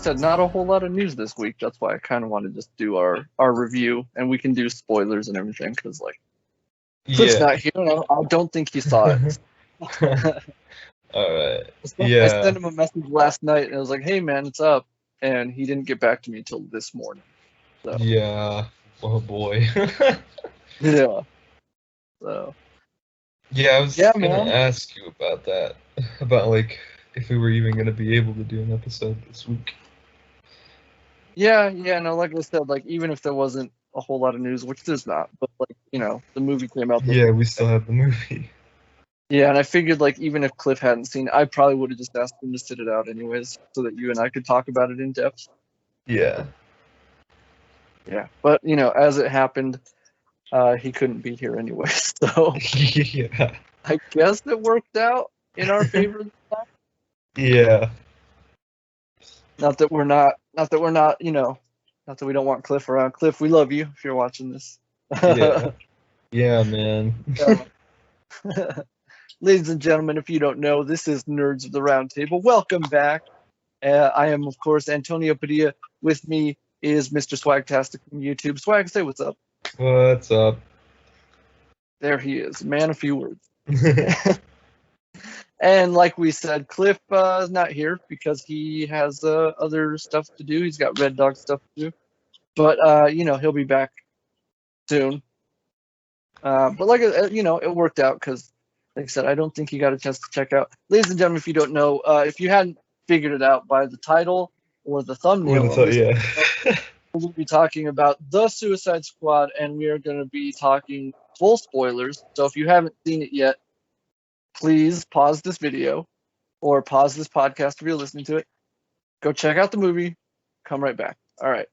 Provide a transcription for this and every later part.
said, not a whole lot of news this week. That's why I kind of want to just do our review, and we can do spoilers and everything, because, like, Cliff's not here, and I don't think he saw it. Alright. I Yeah. sent him a message last night, and I was like, hey, man, it's up. And he didn't get back to me until this morning. So. Yeah. Oh, boy. Yeah. So. Yeah, I was gonna man. ask you about that. About, like, if we were even gonna be able to do an episode this week. Yeah, no, like I said, like, even if there wasn't a whole lot of news, which there's not, but, like, you know, the movie came out. Yeah, we still have the movie. Yeah, and I figured, like, even if Cliff hadn't seen it, I probably would have just asked him to sit it out anyways, so that you and I could talk about it in depth. Yeah. Yeah, but, you know, as it happened, he couldn't be here anyway, so Yeah. I guess it worked out in our favor. Yeah. Not that we're not, you know, not that we don't want Cliff around. Cliff, we love you if you're watching this. Yeah. Yeah, man. Ladies and gentlemen, if you don't know, this is Nerds of the Round Table. Welcome back. I am, of course, Antonio Padilla. With me is Mr. Swagtastic from YouTube. Swag, say what's up. What's up? There he is. Man, a few words. And like we said, Cliff is not here because he has other stuff to do. He's got Red Dog stuff to do. But, you know, he'll be back soon. But, like, you know, it worked out because, like I said, I don't think he got a chance to check out. Ladies and gentlemen, if you don't know, if you hadn't figured it out by the title or the thumbnail, we'll be talking about The Suicide Squad, and we are going to be talking full spoilers. So if you haven't seen it yet, please pause this video or pause this podcast if you're listening to it. Go check out the movie. Come right back. All right.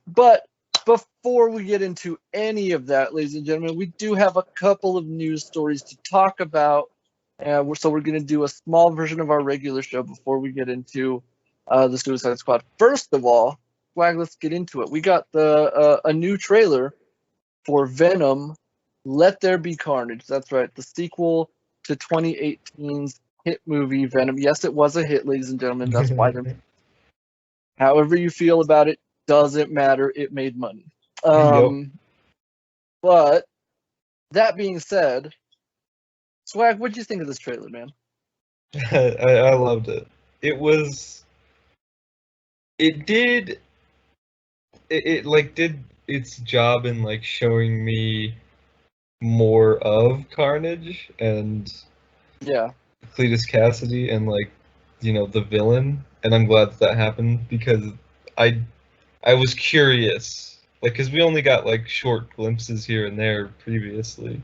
But before we get into any of that, ladies and gentlemen, we do have a couple of news stories to talk about. So we're going to do a small version of our regular show before we get into the Suicide Squad. First of all, Swag, let's get into it. We got a new trailer for Venom, Let There Be Carnage. That's right, the sequel to 2018's hit movie Venom. Yes, it was a hit, ladies and gentlemen. That's why they're... However you feel about it, doesn't matter. It made money. But that being said, Swag, what'd you think of this trailer, man? I loved it. It did its job in, like, showing me more of Carnage and Cletus Cassidy and, like, you know, the villain, and I'm glad that happened because I was curious, like, because we only got, like, short glimpses here and there previously,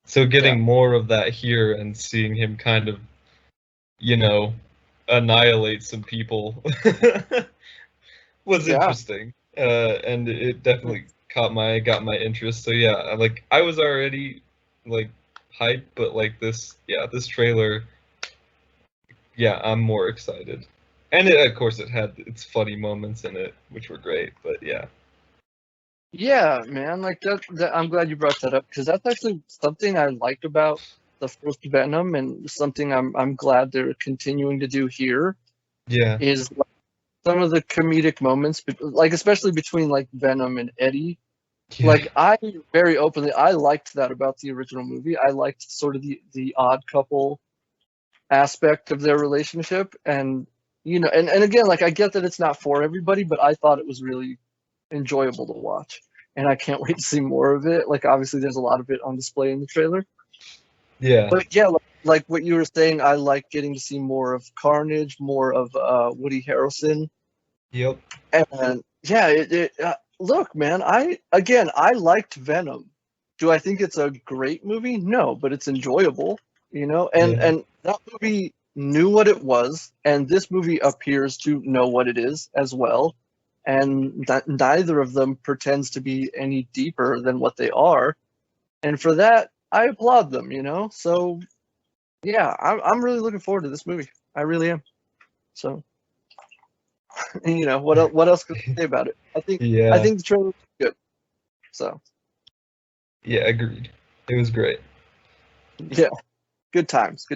so getting more of that here and seeing him kind of, you know, annihilate some people was interesting, and it definitely got my interest. So yeah, like, I was already, like, hyped, but, like, this trailer, I'm more excited. And of course it had its funny moments in it, which were great, but yeah. Yeah, man, like, that I'm glad you brought that up, because that's actually something I liked about the first Venom, and something I'm glad they're continuing to do here. Yeah. Is, like, some of the comedic moments, like, especially between, like, Venom and Eddie. Yeah. Like, I very openly, I liked that about the original movie. I liked sort of the odd couple aspect of their relationship, and, you know, and again, like, I get that it's not for everybody, but I thought it was really enjoyable to watch, and I can't wait to see more of it. Like, obviously there's a lot of it on display in the trailer. Yeah. But yeah, like what you were saying, I like getting to see more of Carnage, more of Woody Harrelson. Yep. And yeah, look, man, I liked Venom. Do I think it's a great movie? No, but it's enjoyable, you know? And that movie knew what it was, and this movie appears to know what it is as well. And that neither of them pretends to be any deeper than what they are. And for that, I applaud them, you know? So yeah, I'm really looking forward to this movie. I really am. So, you know, what else can I say about it? I think the trailer was good. So. Yeah, agreed. It was great. Yeah, good times.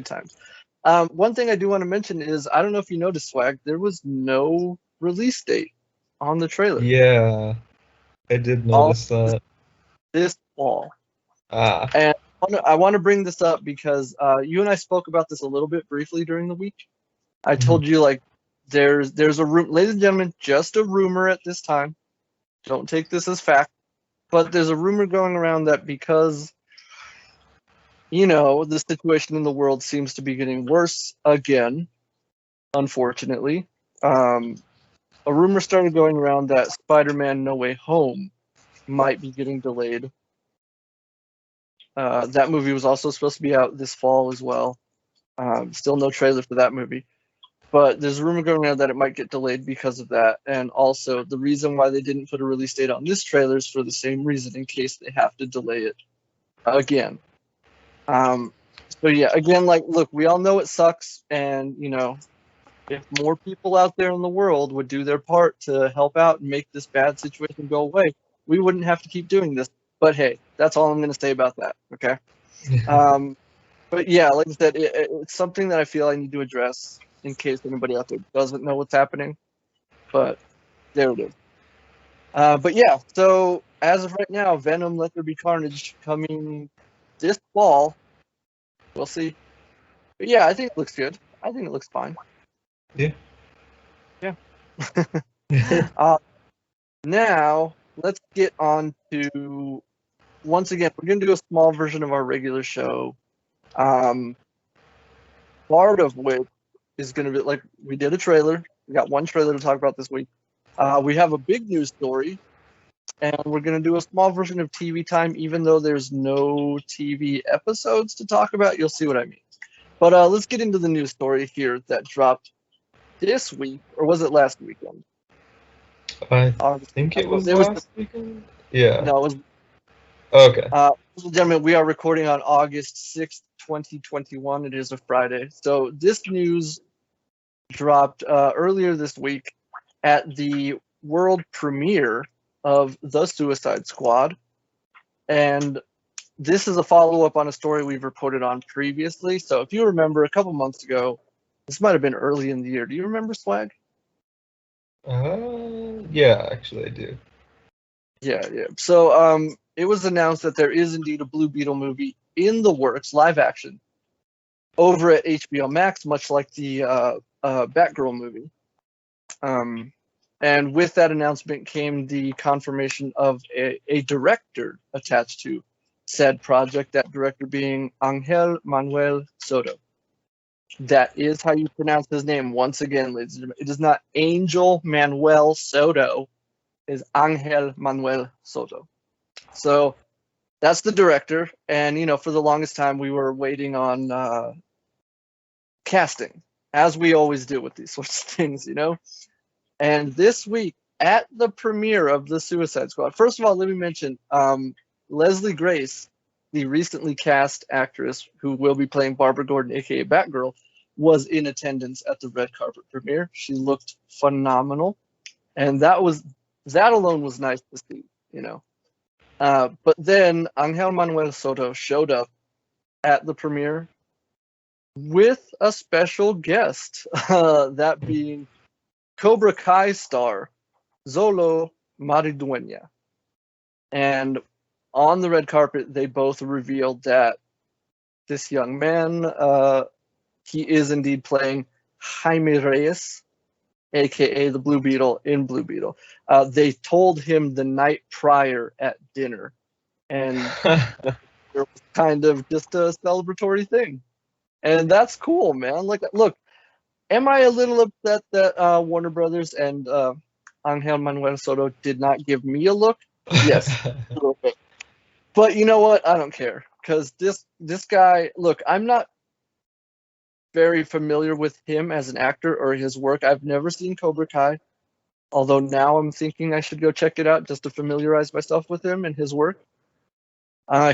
One thing I do want to mention is I don't know if you noticed, Swag. There was no release date on the trailer. Yeah, I did All notice that. this fall. Ah. And I want to bring this up because you and I spoke about this a little bit briefly during the week. I Mhm. told you like there's a room, ladies and gentlemen, just a rumor at this time. Don't take this as fact, but there's a rumor going around that because the situation in the world seems to be getting worse again, unfortunately. A rumor started going around that Spider-Man: No Way Home might be getting delayed. That movie was also supposed to be out this fall as well. Still no trailer for that movie. But there's a rumor going around that it might get delayed because of that. And also, the reason why they didn't put a release date on this trailer is for the same reason, in case they have to delay it again. So yeah, again, like, look, we all know it sucks, and if more people out there in the world would do their part to help out and make this bad situation go away, we wouldn't have to keep doing this. But hey, that's all I'm going to say about that. Okay. But yeah, like I said, it's something that I feel I need to address in case anybody out there doesn't know what's happening. But there it is. But yeah, so as of right now, Venom: Let There Be Carnage coming this fall. We'll see. But yeah, I think it looks good. I think it looks fine. Yeah. Yeah. Now let's get on to, once again, we're gonna do a small version of our regular show. Part of which is gonna be, like, we did a trailer. We got one trailer to talk about this week. We have a big news story, and we're gonna do a small version of TV time, even though there's no TV episodes to talk about. You'll see what I mean. But let's get into the news story here that dropped this week, or was it last weekend? I think it was It was last weekend. Yeah. no, it was. Okay. Ladies and gentlemen, we are recording on August 6th, 2021. It is a Friday. So this news dropped earlier this week at the world premiere of The Suicide Squad. And this is a follow-up on a story we've reported on previously. So if you remember, a couple months ago, this might have been early in the year. Do you remember, Swag? Yeah, actually I do. Yeah. So it was announced that there is indeed a Blue Beetle movie in the works, live action, over at HBO Max, much like the Batgirl movie. And with that announcement came the confirmation of a director attached to said project, that director being Angel Manuel Soto. That is how you pronounce his name. Once again, ladies and gentlemen, it is not Angel Manuel Soto, it is Angel Manuel Soto. So that's the director. And, for the longest time, we were waiting on casting, as we always do with these sorts of things, And this week, at the premiere of The Suicide Squad, first of all, let me mention Leslie Grace, the recently cast actress who will be playing Barbara Gordon, aka Batgirl, was in attendance at the red carpet premiere. She looked phenomenal, and that alone was nice to see, But then Angel Manuel Soto showed up at the premiere with a special guest, that being Cobra Kai star Zolo Maridueña. And on the red carpet, they both revealed that this young man, he is indeed playing Jaime Reyes, aka the Blue Beetle in Blue Beetle. They told him the night prior at dinner, and it was kind of just a celebratory thing. And that's cool, man. Like, look, am I a little upset that Warner Brothers and Angel Manuel Soto did not give me a look? Yes, a little bit. But you know what? I don't care, because this guy. Look, I'm not very familiar with him as an actor or his work. I've never seen Cobra Kai, although now I'm thinking I should go check it out just to familiarize myself with him and his work.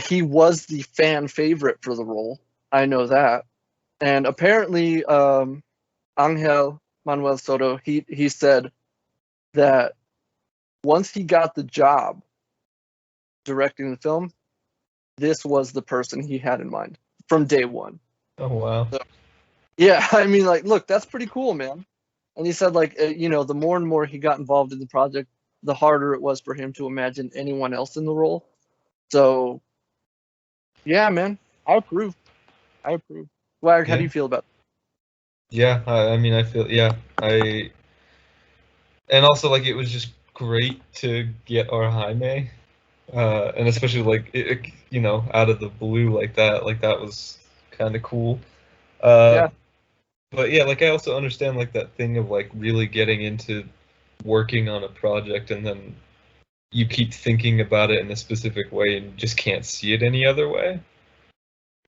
He was the fan favorite for the role. I know that, and apparently, Angel Manuel Soto, he said that once he got the job directing the film, this was the person he had in mind from day one. Oh wow. So, Yeah, I mean, like, look, that's pretty cool, man. And he said, like, the more and more he got involved in the project, the harder it was for him to imagine anyone else in the role. So, yeah, man, I approve. I approve. Wag, how do Yeah. you feel about Yeah, I mean, I feel, yeah, and also, like, it was just great to get our Jaime, and especially, like, out of the blue like that was kind of cool. it? Uh, Yeah, but yeah, like, I also understand, like, that thing of, like, really getting into working on a project and then you keep thinking about it in a specific way and you just can't see it any other way.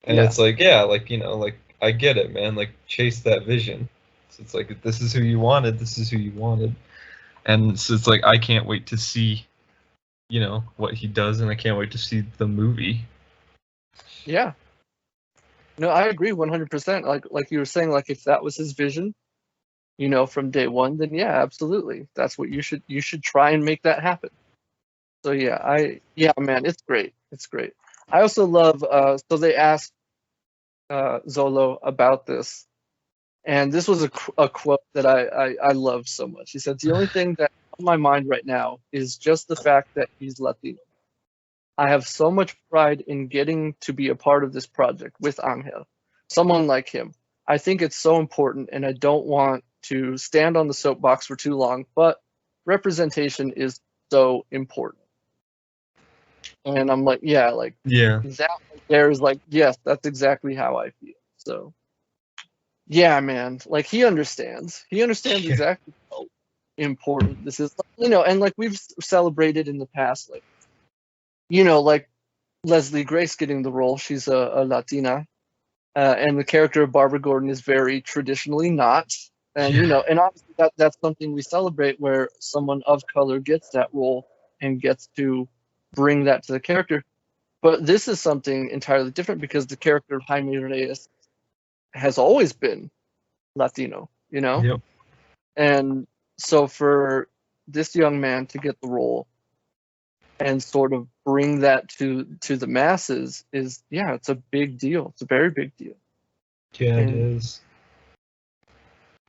And yeah, it's like, yeah, like, like, I get it, man. Like, chase that vision. So it's like, this is who you wanted, this is who you wanted. And so it's like, I can't wait to see, what he does, and I can't wait to see the movie. yeah. No, I agree 100%. Like you were saying, like if that was his vision, from day one, then yeah, absolutely. That's what you should try and make that happen. So yeah, man, it's great. It's great. I also love so they asked Zolo about this, and this was a quote that I love so much. He said, "The only thing that's on my mind right now is just the fact that he's Latino. I have so much pride in getting to be a part of this project with Angel, someone like him. I think it's so important, and I don't want to stand on the soapbox for too long, but representation is so important." And I'm like, yeah, like Yeah. that right there is like, yes, that's exactly how I feel. So yeah, man, like he understands. He understands Yeah. exactly how important this is. And like we've celebrated in the past, like like Leslie Grace getting the role. She's a Latina, and the character of Barbara Gordon is very traditionally not. And Yeah. and obviously that's something we celebrate, where someone of color gets that role and gets to bring that to the character. But this is something entirely different because the character of Jaime Reyes has always been Latino, Yep. and so for this young man to get the role and sort of bring that to the masses is, yeah, it's a big deal. It's a very big deal. Yeah, it And is.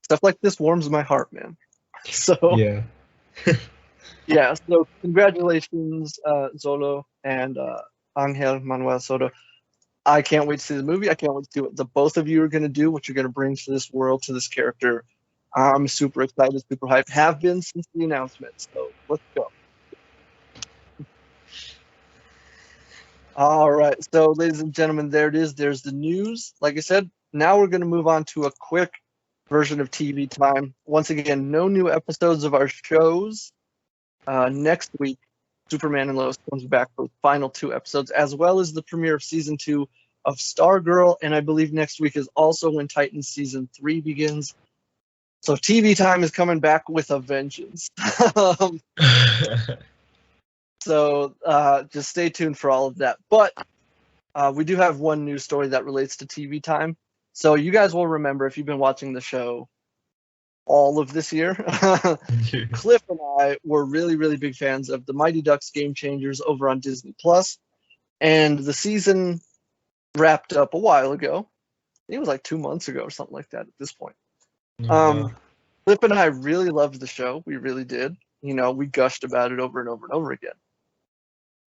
stuff like this warms my heart, man. So Yeah. yeah, so congratulations, Zolo and Angel Manuel Soto. I can't wait to see the movie. I can't wait to see what the both of you are going to do, what you're going to bring to this world, to this character. I'm super excited, super hyped. Have been since the announcement. So let's go. All right. So, ladies and gentlemen, there it is. There's the news. Like I said, now we're going to move on to a quick version of TV time. Once again, no new episodes of our shows. Next week, Superman and Lois comes back for the final 2 episodes, as well as the premiere of season 2 of Stargirl. And I believe next week is also when Titans season 3 begins. So TV time is coming back with a vengeance. So just stay tuned for all of that. But we do have one news story that relates to TV time. So you guys will remember, if you've been watching the show all of this year, Cliff and I were really, really big fans of the Mighty Ducks Game Changers over on Disney Plus, and the season wrapped up a while ago. I think it was like 2 months ago or something like that at this point. Wow. Cliff and I really loved the show. We really did. We gushed about it over and over and over again.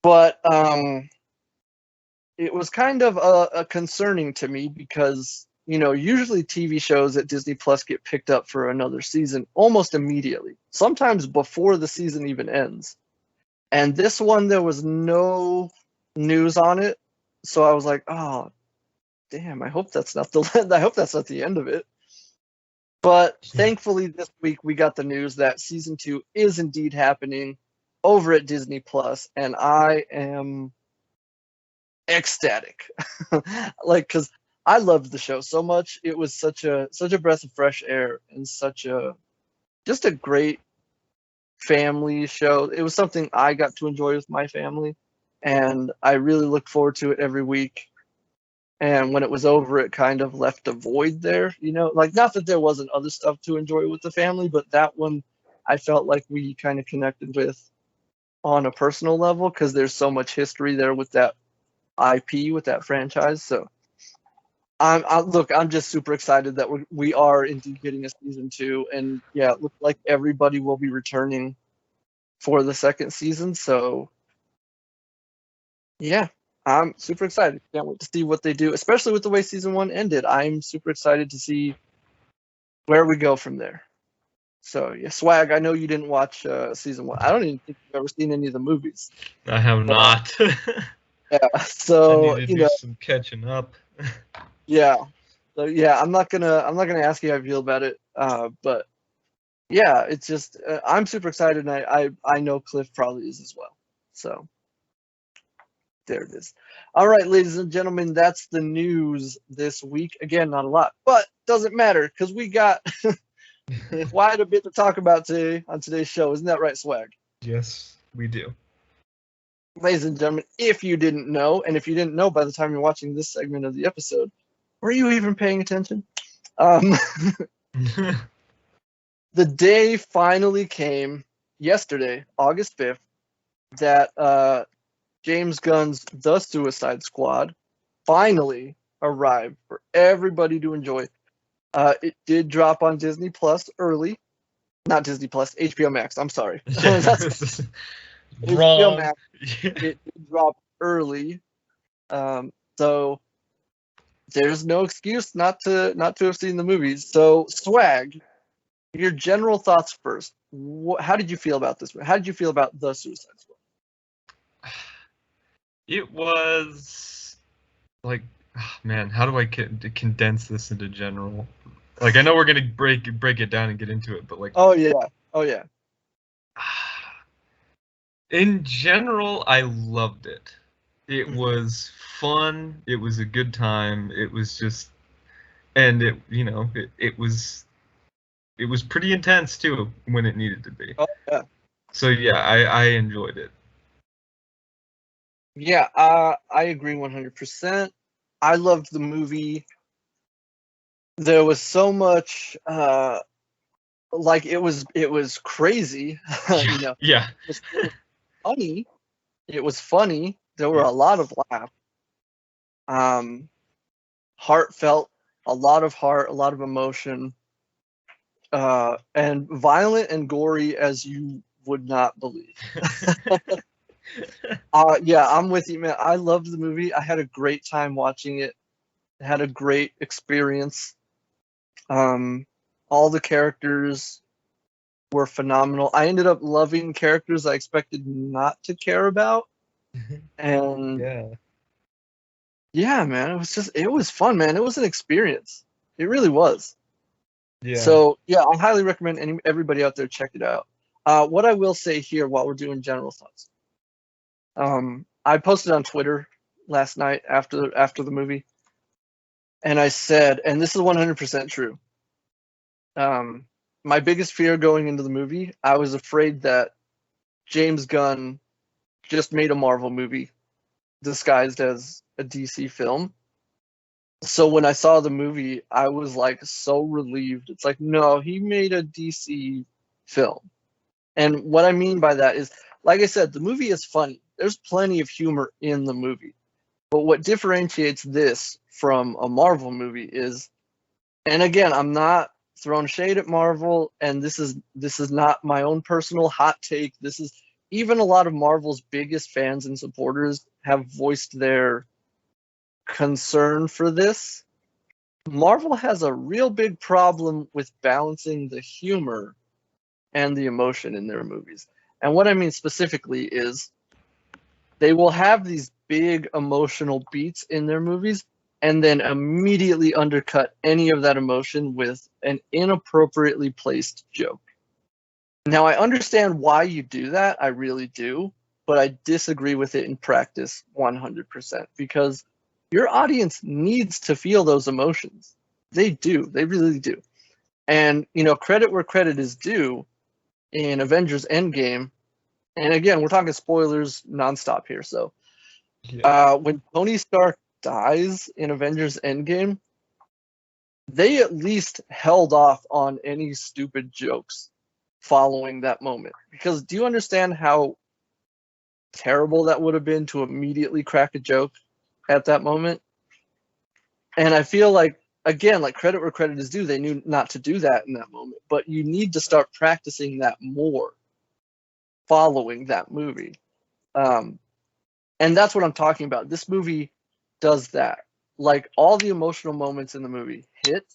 But it was kind of a concerning to me because usually TV shows at Disney Plus get picked up for another season almost immediately, sometimes before the season even ends. And this one, there was no news on it, so I was like, oh damn, I hope that's not the end of it. But thankfully this week we got the news that season 2 is indeed happening over at Disney Plus, and I am ecstatic. Like, because I loved the show so much. It was such a breath of fresh air and just a great family show. It was something I got to enjoy with my family, and I really look forward to it every week. And when it was over, it kind of left a void there, like, not that there wasn't other stuff to enjoy with the family, but that one I felt like we kind of connected with on a personal level because there's so much history there with that IP, with that franchise. So I'm just super excited that we are indeed getting a season 2, and yeah, it looks like everybody will be returning for the second season. So yeah, I'm super excited. Can't wait to see what they do, especially with the way season 1 ended. I'm super excited to see where we go from there. So yeah, Swag, I know you didn't watch season 1. I don't even think you've ever seen any of the movies. I have not. Yeah, I so need to do some catching up. yeah, so yeah, I'm not gonna ask you how you feel about it, but yeah, it's just I'm super excited, and I know Cliff probably is as well. So there it is. All right, ladies and gentlemen, that's the news this week. Again, not a lot, but doesn't matter because we got quite a bit to talk about today on today's show. Isn't that right, Swag? Yes, we do. Ladies and gentlemen, if you didn't know, and if you didn't know by the time you're watching this segment of the episode, were you even paying attention? The day finally came yesterday, August 5th, that James Gunn's The Suicide Squad finally arrived for everybody to enjoy. It did drop on Disney Plus early. Not Disney Plus, HBO Max. I'm sorry. That's HBO Wrong. Max. It did drop early. So there's no excuse not to have seen the movies. So Swag, your general thoughts first. How did you feel about this? How did you feel about The Suicide Squad? It was like, oh, man, how do I condense this into general? Like, I know we're gonna break it down and get into it, but like, oh yeah, in general, I loved it. It was fun. It was a good time. It was just, and it was pretty intense too when it needed to be. Oh yeah. So yeah, I enjoyed it. Yeah, I agree 100%. I loved the movie. There was so much, like it was crazy, you know. Yeah. It was funny. It was funny. There were a lot of laughs. Heartfelt, a lot of heart, a lot of emotion, and violent and gory as you would not believe. Yeah, I'm with you, man. I loved the movie. I had a great time watching it. Had a great experience. All the characters were phenomenal. I ended up loving characters I expected not to care about. And yeah, man, it was fun, man. It was an experience. It really was. Yeah. So yeah, I highly recommend everybody out there check it out. What I will say here while we're doing general thoughts. I posted on Twitter last night after the movie, and I said, and this is 100% true. My biggest fear going into the movie, I was afraid that James Gunn just made a Marvel movie disguised as a DC film. So when I saw the movie, I was like so relieved. It's like, no, he made a DC film. And what I mean by that is, like I said, the movie is funny. There's plenty of humor in the movie. But what differentiates this from a Marvel movie is, and again, I'm not throwing shade at Marvel, and this is not my own personal hot take. This is even a lot of Marvel's biggest fans and supporters have voiced their concern for this. Marvel has a real big problem with balancing the humor and the emotion in their movies. And what I mean specifically is they will have these big emotional beats in their movies and then immediately undercut any of that emotion with an inappropriately placed joke. Now, I understand why you do that. I really do. But I disagree with it in practice 100% because your audience needs to feel those emotions. They do. They really do. And, credit where credit is due in Avengers Endgame. And again, we're talking spoilers nonstop here. So when Tony Stark dies in Avengers Endgame, they at least held off on any stupid jokes following that moment. Because do you understand how terrible that would have been to immediately crack a joke at that moment? And I feel like, again, like credit where credit is due, they knew not to do that in that moment. But you need to start practicing that more following that movie. And that's what I'm talking about. This movie does that. Like all the emotional moments in the movie hit,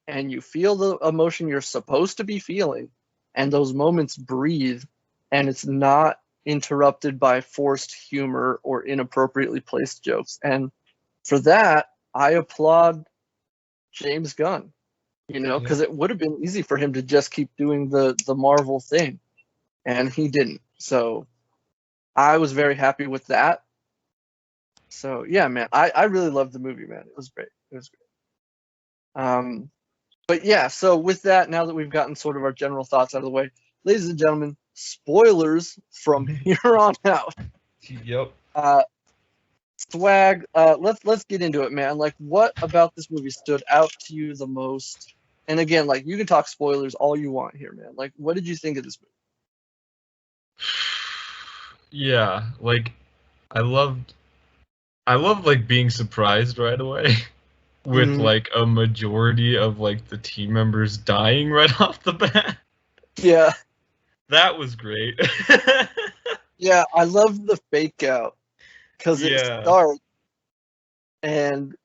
and you feel the emotion you're supposed to be feeling, and those moments breathe, and it's not interrupted by forced humor or inappropriately placed jokes. And for that, I applaud James Gunn, because it would have been easy for him to just keep doing the Marvel thing, and he didn't. So I was very happy with that. So yeah, man, I really loved the movie, man. It was great. It was great. But yeah, so with that, now that we've gotten sort of our general thoughts out of the way, ladies and gentlemen, spoilers from here on out. Yep. Swag, let's get into it, man. Like, what about this movie stood out to you the most? And again, like, you can talk spoilers all you want here, man. Like, what did you think of this movie? Yeah, like I loved like being surprised right away with like a majority of like the team members dying right off the bat. Yeah. That was great. Yeah, I love the fake out because it starts, and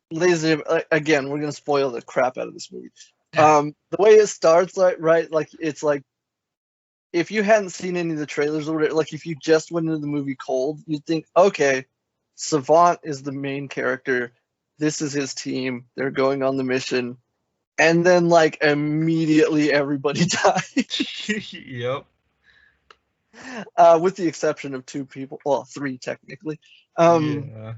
ladies and gentlemen, again, we're gonna spoil the crap out of this movie. The way it starts, like it's like if you hadn't seen any of the trailers or whatever, like if you just went into the movie cold, you'd think, okay, Savant is the main character. This is his team. They're going on the mission. And then, like, immediately everybody dies. Yep. With the exception of 2 people. Well, 3, technically. Yeah.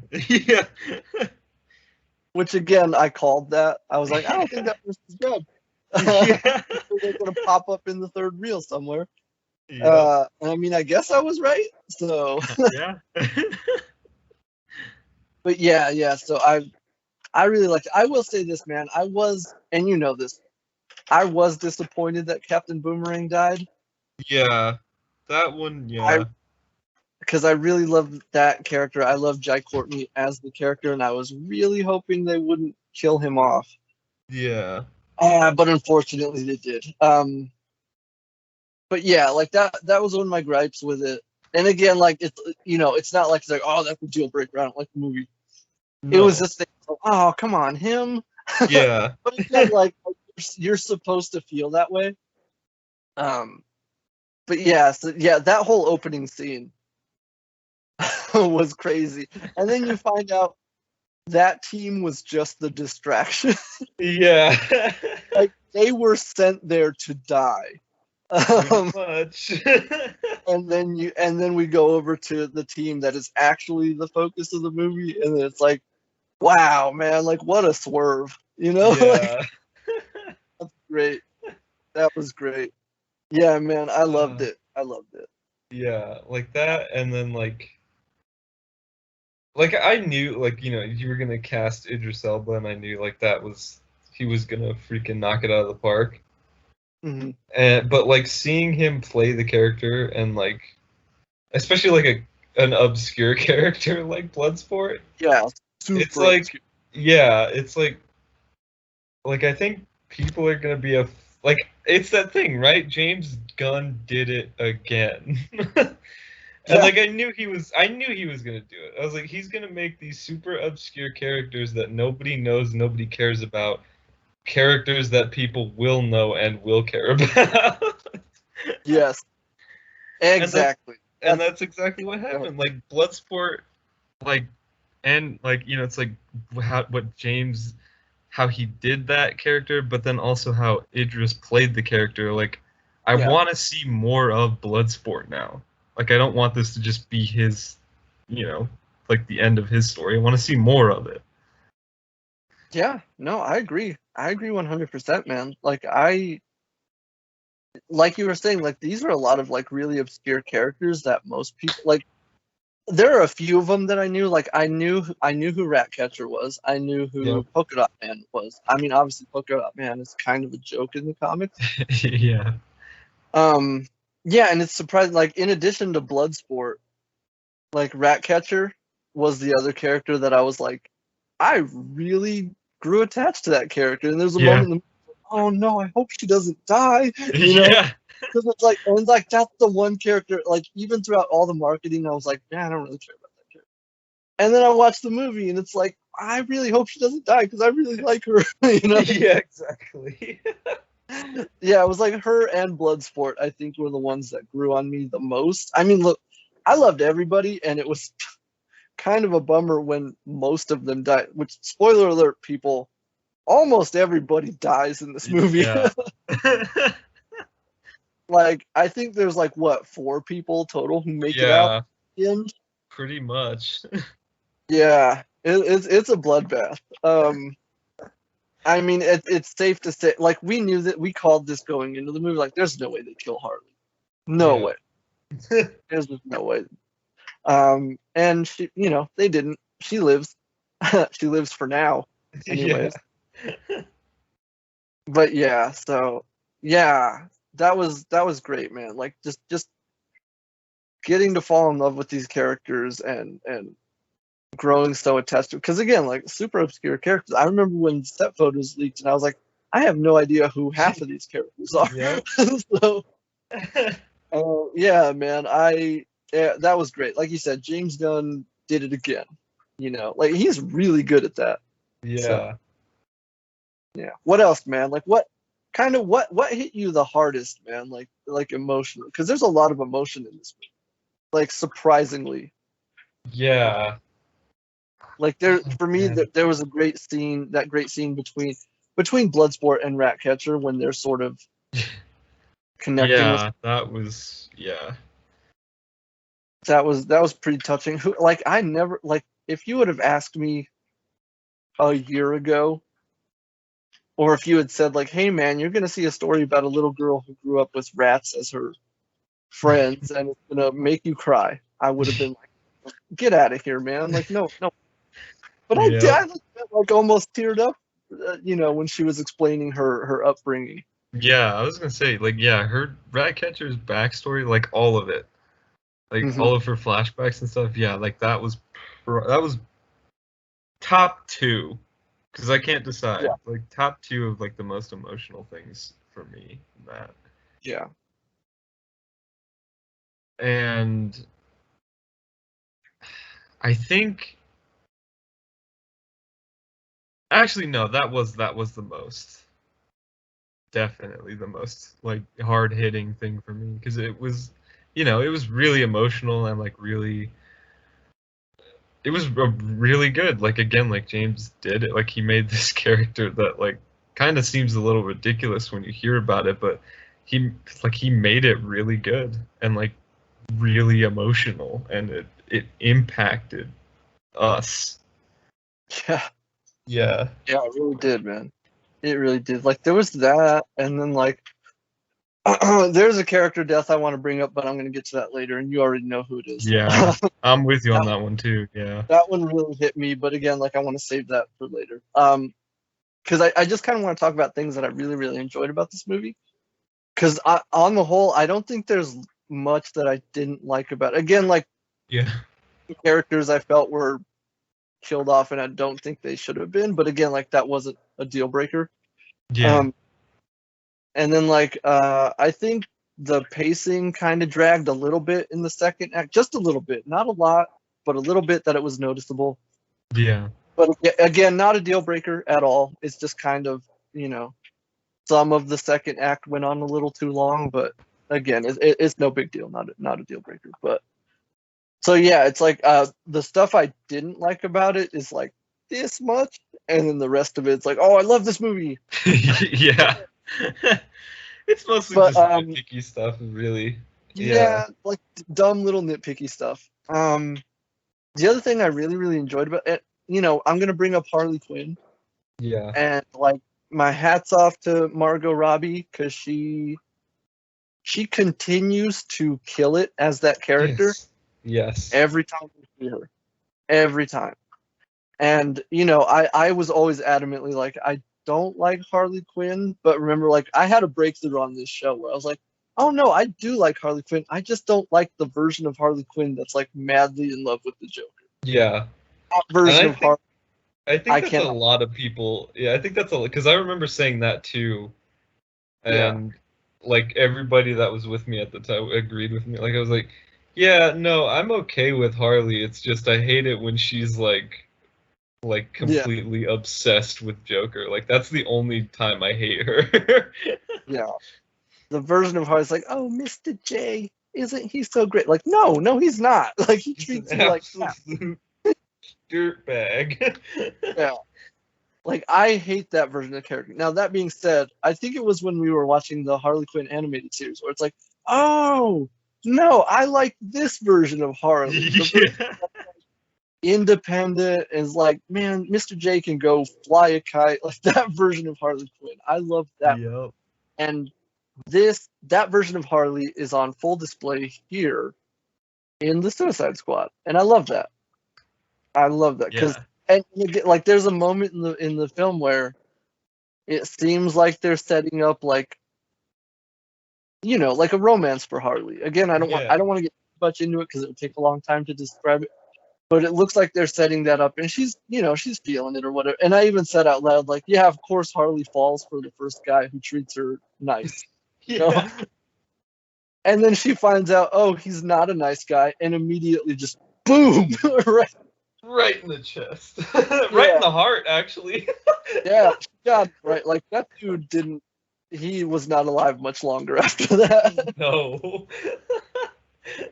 Which, again, I called that. I was like, I don't think that person's dead. Yeah. They're going to pop up in the 3rd reel somewhere. Yeah. I mean, I guess I was right. So. Yeah. But yeah. So I really liked it. I will say this, man. I was, and you know this, I was disappointed that Captain Boomerang died. Yeah. That one, yeah. Because I really loved that character. I love Jai Courtney as the character, and I was really hoping they wouldn't kill him off. Yeah. But unfortunately they did. But yeah, like that was one of my gripes with it. And again, like it's not like it's like, oh, that's a deal breaker. I don't like the movie. No. It was just like, oh, come on, him. Yeah. But again, like you're supposed to feel that way. But yeah, that whole opening scene was crazy. And then you find out that team was just the distraction. Yeah. Like they were sent there to die. Much. and then we go over to the team that is actually the focus of the movie, and it's like, wow, man, like what a swerve, Yeah. Like, that's great. That was great. Yeah, man, I loved it. Yeah, like that, and then like I knew, like, you were gonna cast Idris Elba, and I knew like he was gonna freaking knock it out of the park. Mm-hmm. But like seeing him play the character, and like especially like an obscure character like Bloodsport, yeah, it's like obscure. Yeah, it's like I think people are gonna be like, it's that thing, right? James Gunn did it again. And like I knew he was gonna do it. I was like, he's gonna make these super obscure characters that nobody knows, nobody cares about, characters that people will know and will care about. Yes, exactly. And that's exactly what happened. Like Bloodsport, like, and like, it's like how he did that character, but then also how Idris played the character. Like, I want to see more of Bloodsport now. Like, I don't want this to just be his, like the end of his story. I want to see more of it. Yeah, no, I agree. I agree 100%, man. Like you were saying, like these are a lot of like really obscure characters that most people like. There are a few of them that I knew. Like I knew who Ratcatcher was. I knew who Polka Dot Man was. I mean, obviously Polka Dot Man is kind of a joke in the comics. Yeah. Yeah, and it's surprising. Like in addition to Bloodsport, like Ratcatcher was the other character that I was like, I really grew attached to that character, and there's a Yeah. moment, oh no, I hope she doesn't die, Yeah. Because it's like, and like that's the one character. Like even throughout all the marketing, I was like, man, I don't really care about that character. And then I watched the movie, and it's like, I really hope she doesn't die because I really like her. Yeah, exactly. Yeah, it was like her and Bloodsport, I think, were the ones that grew on me the most. I mean, look, I loved everybody, and it was kind of a bummer when most of them died. Which, spoiler alert, people, almost everybody dies in this movie. Yeah. Like, I think there's like what 4 people total who make it out. Yeah, At the end. pretty much. Yeah, it's a bloodbath. I mean, it's safe to say, like, we knew that we called this going into the movie. Like, there's no way they kill Harley. No Yeah. way. There's just no way. And she, they didn't. She lives. She lives for now, anyways. Yeah. But yeah, so yeah, that was great, man. Like just getting to fall in love with these characters and growing so attached to, because again, like super obscure characters. I remember when set photos leaked, and I was like, I have no idea who half of these characters are. Yep. So, yeah, man, that was great. Like you said, James Gunn did it again. Like he's really good at that. Yeah. So, yeah. What else, man? Like what hit you the hardest, man? Like emotional, because there's a lot of emotion in this movie. Like surprisingly. Yeah. Like for me, there was a great scene between Bloodsport and Ratcatcher when they're sort of connecting. Yeah, that was That was pretty touching. I never, like, if you would have asked me a year ago, or if you had said like, hey man, you're gonna see a story about a little girl who grew up with rats as her friends and it's gonna make you cry, I would have been like, get out of here, man. Like, no. But I did. I like almost teared up, when she was explaining her upbringing. Yeah, I was gonna say, like, yeah, her Ratcatcher's backstory, like all of it, like all of her flashbacks and stuff. Yeah, like that was top 2, because I can't decide. Yeah. Like top 2 of like the most emotional things for me in that. Yeah. And I think, actually no, that was the most, definitely the most like hard hitting thing for me, because it was, it was really emotional and like really, it was really good. Like again, like James did it. Like he made this character that like kind of seems a little ridiculous when you hear about it, but he made it really good and like really emotional, and it impacted us. Yeah. Yeah. Yeah, it really did, man. It really did. Like there was that, and then like there's a character death I want to bring up, but I'm going to get to that later, and you already know who it is. Yeah, I'm with you on that one too. Yeah. That one really hit me, but again, like I want to save that for later. Because I just kind of want to talk about things that I really, really enjoyed about this movie. Because on the whole, I don't think there's much that I didn't like about it. Again, like, Yeah. the characters I felt were killed off, and I don't think they should have been. But again, like that wasn't a deal breaker. Yeah. And then like I think the pacing kind of dragged a little bit in the second act, just a little bit, not a lot, but a little bit that it was noticeable. Yeah. But again, not a deal breaker at all. It's just kind of, some of the second act went on a little too long, but again, it's no big deal, not a deal breaker. But so yeah, it's like the stuff I didn't like about it is like this much, and then the rest of it's like, oh, I love this movie. Yeah. It's mostly just nitpicky stuff, really. Yeah, like dumb little nitpicky stuff. The other thing I really, really enjoyed about it, I'm gonna bring up Harley Quinn. Yeah. And like my hat's off to Margot Robbie, because she continues to kill it as that character. Yes. Every time we see her. Every time. And I was always adamantly like, I don't like Harley Quinn, but remember, like, I had a breakthrough on this show where I was like, oh no, I do like Harley Quinn. I just don't like the version of Harley Quinn that's like madly in love with the Joker. Yeah. That version of Harley I think that's a cannot. lot of people. Yeah, I think that's because I remember saying that too, and like everybody that was with me at the time agreed with me. Like I was like, yeah, no, I'm okay with Harley. It's just I hate it when she's like Yeah, completely obsessed with Joker. Like that's the only time I hate her. yeah. The version of Harley's like, oh, Mr. J, isn't he so great? Like, no, he's not. Like, he He's an treats you like crap. absolute dirtbag. Yeah. Like, I hate that version of the character. Now, that being said, I think it was when we were watching the Harley Quinn animated series where it's like, oh, no, I like this version of Harley. The version Yeah. independent is like, man, Mr. J can go fly a kite. Like, that version of Harley Quinn. I love that. Yep. And that version of Harley is on full display here in the Suicide Squad, and I love that. I love that because Yeah. and you get, like there's a moment in the film where it seems like they're setting up like like a romance for Harley. Again, I don't want to get much into it because it would take a long time to describe it. But it looks like they're setting that up, and she's she's feeling it or whatever. And I even said out loud like, yeah, of course Harley falls for the first guy who treats her nice. Yeah. And then she finds out, oh, he's not a nice guy, and immediately just boom, right? Right in the chest. Right in the heart, actually. Yeah, God, right. Like that dude didn't. He was not alive much longer after that. No.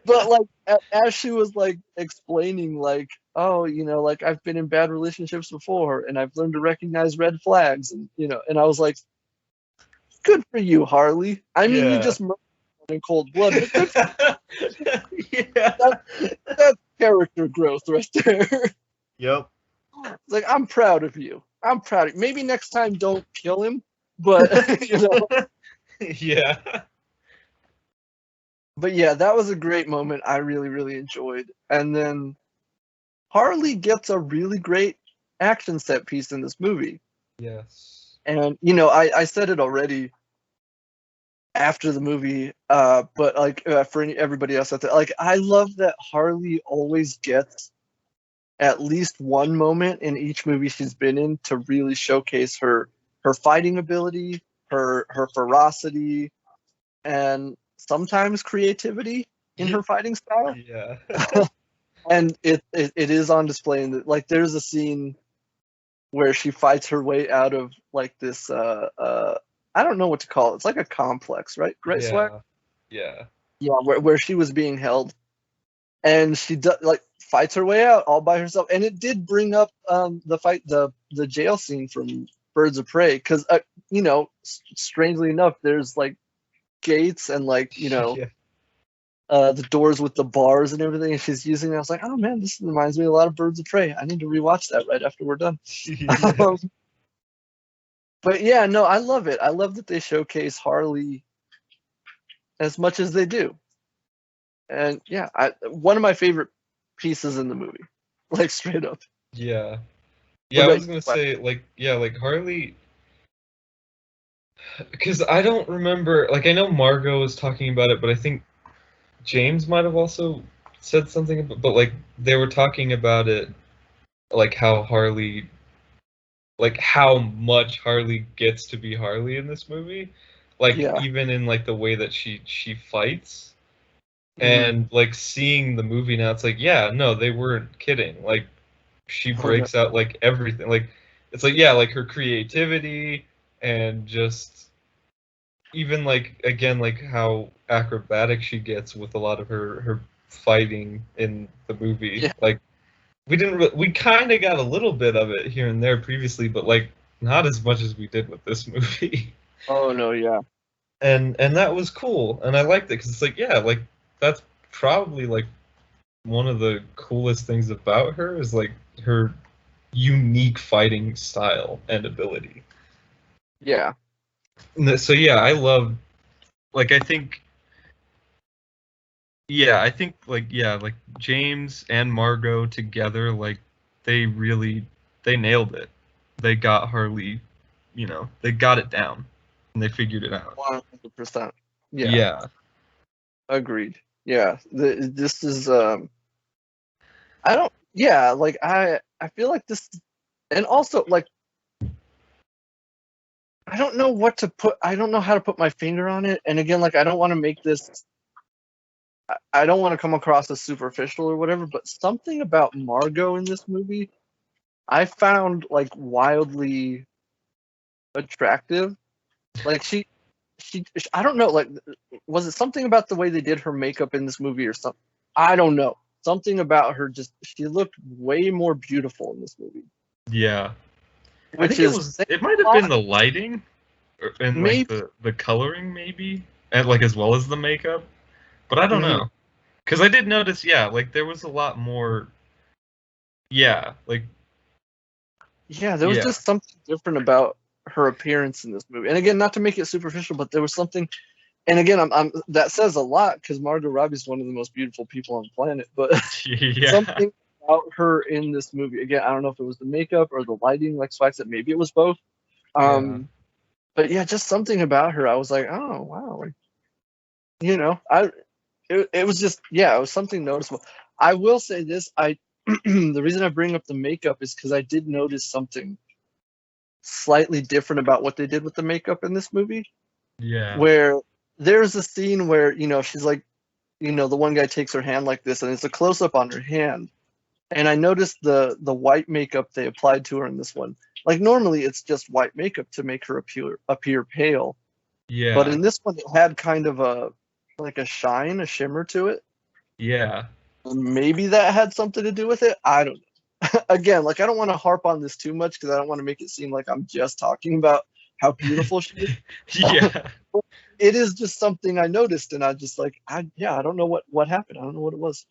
But like, as she was like explaining, like, oh, like I've been in bad relationships before, and I've learned to recognize red flags, and and I was like, good for you, Harley. I mean, you just murdered in cold blood, but good for Yeah. that's character growth right there. Yep. It's like, I'm proud of you. I'm proud of you. Maybe next time don't kill him, but Yeah. But yeah, that was a great moment. I really, really enjoyed. And then Harley gets a really great action set piece in this movie. Yes. And I said it already after the movie, but like for everybody else out there, like I love that Harley always gets at least one moment in each movie she's been in to really showcase her fighting ability, her ferocity, and sometimes creativity in her fighting style. Yeah. And it is on display in like there's a scene where she fights her way out of like this I don't know what to call it. It's like a complex, right? Right, Swag? Yeah. Yeah, where she was being held, and she like fights her way out all by herself. And it did bring up the jail scene from Birds of Prey because strangely enough, there's like gates and like Yeah. the doors with the bars and everything, and she's using it. I was like, oh man, this reminds me a lot of Birds of Prey. I need to rewatch that right after we're done. Yeah. But yeah, no, I love it. I love that they showcase Harley as much as they do. And yeah, one of my favorite pieces in the movie, like straight up. Yeah. What Yeah, I about was gonna you? say like Harley, because I don't remember. Like I know Margot was talking about it, but I think James might have also said something about, but like they were talking about it, like how Harley, like how much Harley gets to be Harley in this movie, like Yeah. even in like the way that she fights, Mhm. and like seeing the movie now, it's like yeah, no, they weren't kidding. Like she Oh, no. breaks out like everything, like it's like yeah, like her creativity and just even like again like how acrobatic she gets with a lot of her fighting in the movie. Yeah. Like we kind of got a little bit of it here and there previously, but like not as much as we did with this movie. Oh no, yeah. And that was cool, and I liked it because it's like yeah, like that's probably like one of the coolest things about her is like her unique fighting style and ability. Yeah. So yeah, I love like I think yeah, I think like yeah, like James and Margot together, like they really they nailed it. They got Harley, they got it down and they figured it out. 100%. Yeah. Yeah. Agreed. Yeah. This is I don't yeah, like I feel like this And also, like, I don't know what to put. I don't know how to put my finger on it. And again, like, I don't want to make this. I don't want to come across as superficial or whatever. But something about Margot in this movie, I found like wildly attractive. Like she, I don't know. Like, was it something about the way they did her makeup in this movie or something? I don't know. Something about her just she looked way more beautiful in this movie. Yeah. I Which think is it might have been the lighting and like maybe the coloring maybe, and like as well as the makeup. But I don't know. Cuz I did notice, yeah, like there was a lot more, yeah, like yeah, there was yeah. just something different about her appearance in this movie. And again, not to make it superficial, but there was something. And again, I'm that says a lot because Margot Robbie is one of the most beautiful people on the planet. But Yeah. something about her in this movie. Again, I don't know if it was the makeup or the lighting, like Swag said. Maybe it was both. Yeah. But yeah, just something about her. I was like, oh wow, like, you know, it was just yeah, it was something noticeable. I will say this, the reason I bring up the makeup is because I did notice something slightly different about what they did with the makeup in this movie, Yeah. where there's a scene where she's like, the one guy takes her hand like this, and it's a close up on her hand, and I noticed the white makeup they applied to her in this one. Like normally it's just white makeup to make her appear pale, but Yeah. in this one it had kind of a shine, a shimmer to it. Yeah. Maybe that had something to do with it. I don't know. Again, like I don't want to harp on this too much because I don't want to make it seem like I'm just talking about how beautiful she is. Yeah. It is just something I noticed, and I just like, I don't know what happened. I don't know what it was,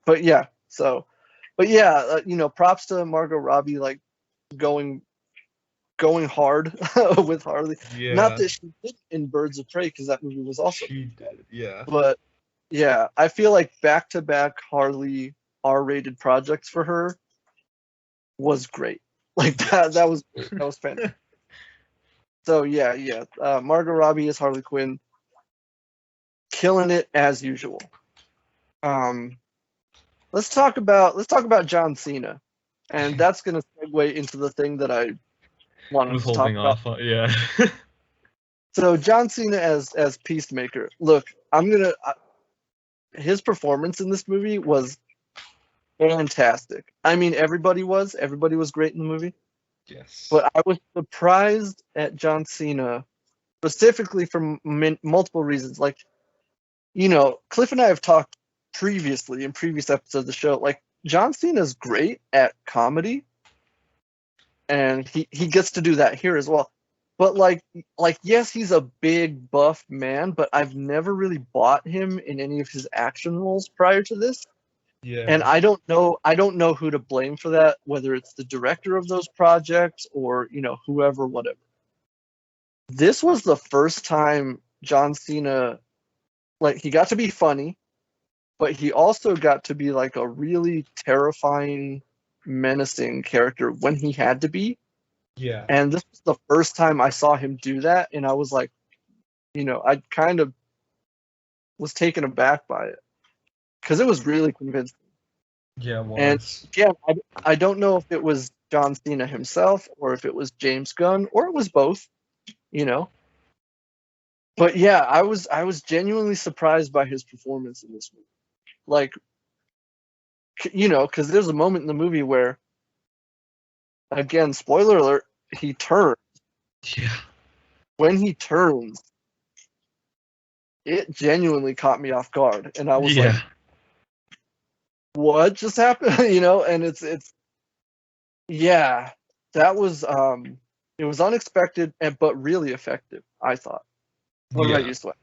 but yeah. But yeah, props to Margot Robbie, like going hard with Harley. Not Yeah. that she did in Birds of Prey because that movie was also, She did. Yeah. but yeah, I feel like back to back Harley R-rated projects for her was great. Like that was great. That was fantastic. So yeah. Margot Robbie is Harley Quinn, killing it as usual. Um, let's talk about John Cena, and that's gonna segue into the thing that I wanted Was to talk holding about. off on, yeah. So John Cena as Peacemaker. Look, his performance in this movie was fantastic. I mean, everybody was great in the movie, Yes. but I was surprised at John Cena specifically for multiple reasons. Like, Cliff and I have talked previously in previous episodes of the show. Like, John Cena's great at comedy, and he gets to do that here as well. But yes, he's a big buff man, but I've never really bought him in any of his action roles prior to this. And Yeah. I don't know who to blame for that, whether it's the director of those projects or, whoever, whatever. This was the first time John Cena, like, he got to be funny, but he also got to be like a really terrifying, menacing character when he had to be. Yeah. And this was the first time I saw him do that, and I was like, I kind of was taken aback by it because it was really convincing. Yeah, it And was. yeah, I don't know if it was John Cena himself or if it was James Gunn or it was both, you know. But yeah, I was genuinely surprised by his performance in this movie. Like, because there's a moment in the movie where, again, spoiler alert, he turns. Yeah. When he turns, it genuinely caught me off guard, and I was like, Yeah. "What just happened?" And it's yeah, that was it was unexpected but really effective, I thought. What about Yeah. you, Sweat?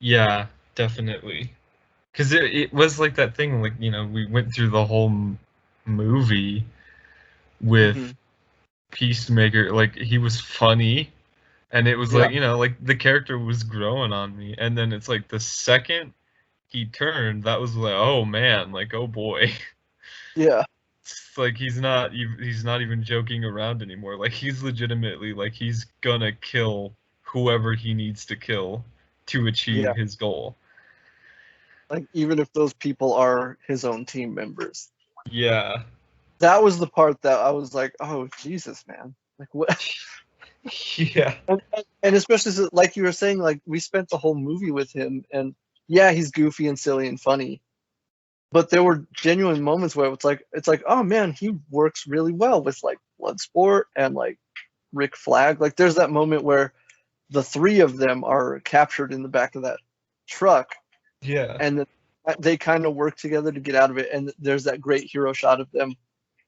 Yeah, definitely. Because it was like that thing, like, we went through the whole movie with Hmm. Peacemaker, like, he was funny, and it was Yeah, like, like, the character was growing on me, and then it's like the second he turned, that was like, oh man, like, oh boy. yeah, It's like he's not even joking around anymore. Like, he's legitimately, like, he's gonna kill whoever he needs to kill to yeah. achieve his goal. Like even if those people are his own team members. Yeah. that was the part that I was like, oh Jesus, man, like what? Yeah. And especially like you were saying, like we spent the whole movie with him, and yeah, he's goofy and silly and funny, but there were genuine moments where it's like, oh man, he works really well with like Bloodsport and like Rick Flag. Like there's that moment where the three of them are captured in the back of that truck, Yeah. and they kind of work together to get out of it. And there's that great hero shot of them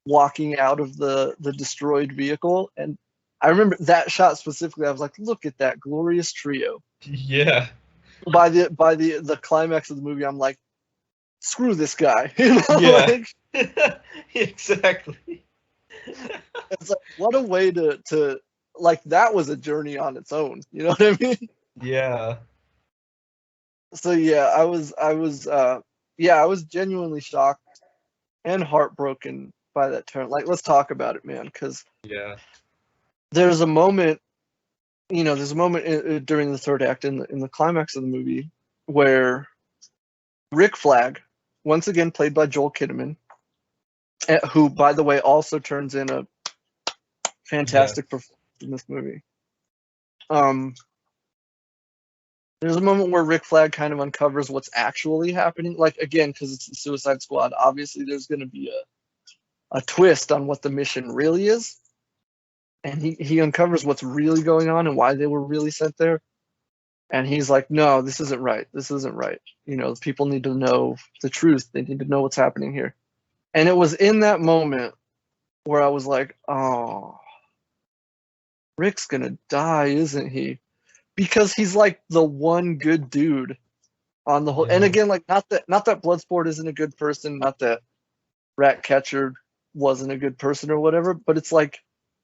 walking out of the destroyed vehicle. And I remember that shot specifically. I was like, look at that glorious trio. Yeah. By the climax of the movie, I'm like, screw this guy. You know, Yeah. like, Exactly. it's like, what a way to like, that was a journey on its own. You know what I mean? Yeah. So yeah, I was genuinely shocked and heartbroken by that turn. Like, let's talk about it, man, because Yeah. there's a moment, during the third act in the climax of the movie where Rick Flag, once again played by Joel Kinnaman, who, by the way, also turns in a fantastic performance in this movie. There's a moment where Rick Flag kind of uncovers what's actually happening. Like, again, because it's the Suicide Squad, obviously there's going to be a twist on what the mission really is. And he uncovers what's really going on and why they were really sent there. And he's like, no, this isn't right. This isn't right. You know, people need to know the truth. They need to know what's happening here. And it was in that moment where I was like, oh, Rick's going to die, isn't he? Because he's like the one good dude on the whole. Yeah. And again, like, not that Bloodsport isn't a good person, not that Ratcatcher wasn't a good person or whatever, but it's like,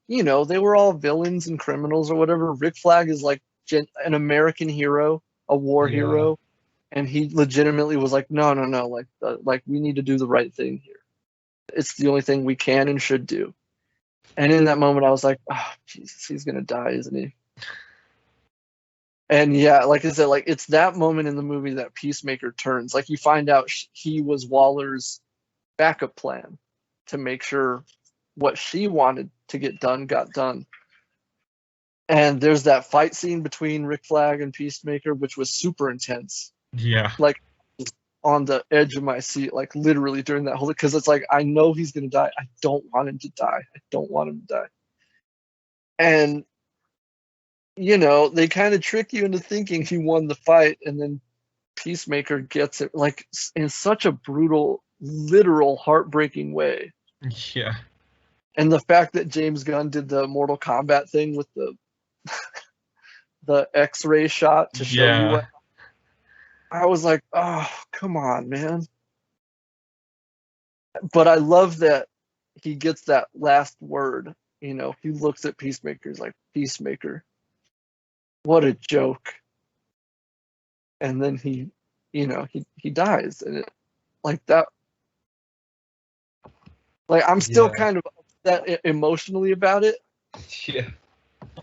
you know, they were all villains and criminals or whatever. Rick Flag is like an American hero, a war hero, and he legitimately was like, no, like we need to do the right thing here. It's the only thing we can and should do. And in that moment, I was like, oh, Jesus, he's gonna die, isn't he? And yeah, like I said, like it's that moment in the movie that Peacemaker turns. Like you find out he was Waller's backup plan to make sure what she wanted to get done got done. And there's that fight scene between Rick Flag and Peacemaker, which was super intense. Yeah. Like on the edge of my seat, like literally during that whole, because it's like, I know he's gonna die. I don't want him to die. I don't want him to die. And you know, they kind of trick you into thinking he won the fight, and then Peacemaker gets it like in such a brutal, literal, heartbreaking way. Yeah. And the fact that James Gunn did the Mortal Kombat thing with the X-ray shot to show you what, I was like, oh, come on, man. But I love that he gets that last word. You know, he looks at Peacemaker, he's like, Peacemaker, what a joke. And then he dies, and it like that. Like, I'm still kind of upset emotionally about it. Yeah.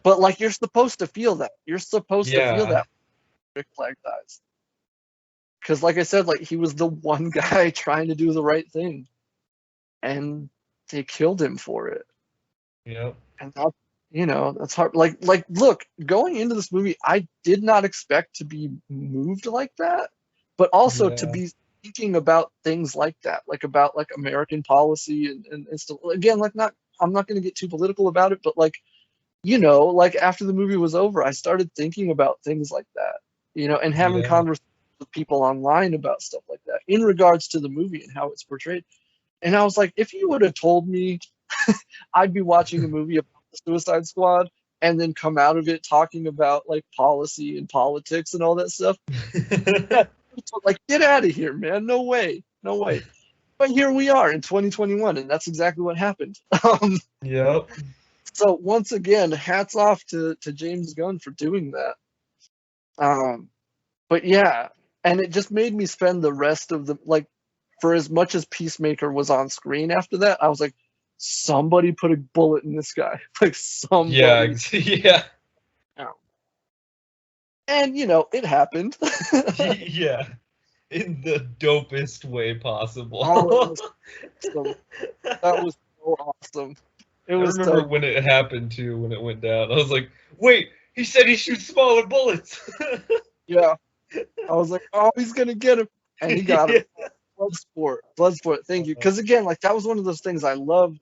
But like, you're supposed to feel that. You're supposed to feel that Rick Flag dies. Because like I said, like he was the one guy trying to do the right thing. And they killed him for it. Yep. And that, that's hard. Like look, going into this movie, I did not expect to be moved like that, but also to be thinking about things like that, like about like American policy and stuff. Again, like I'm not going to get too political about it, but like, like after the movie was over, I started thinking about things like that, and having conversations with people online about stuff like that in regards to the movie and how it's portrayed. And I was like, if you would have told me I'd be watching a movie about the Suicide Squad and then come out of it talking about like policy and politics and all that stuff, like, get out of here, man. No way. No way. But here we are in 2021, and that's exactly what happened. Yep. So once again, hats off to James Gunn for doing that. But yeah, and it just made me spend the rest of the, like, for as much as Peacemaker was on screen after that, I was like, somebody put a bullet in this guy. Like, somebody. Yeah. And, it happened. Yeah. In the dopest way possible. That was so awesome. It I was remember so when it happened too, when it went down. I was like, wait, he said he shoots smaller bullets. yeah. I was like, oh, he's gonna get him, and he got him. Bloodsport. Thank you. Because again, like that was one of those things I loved.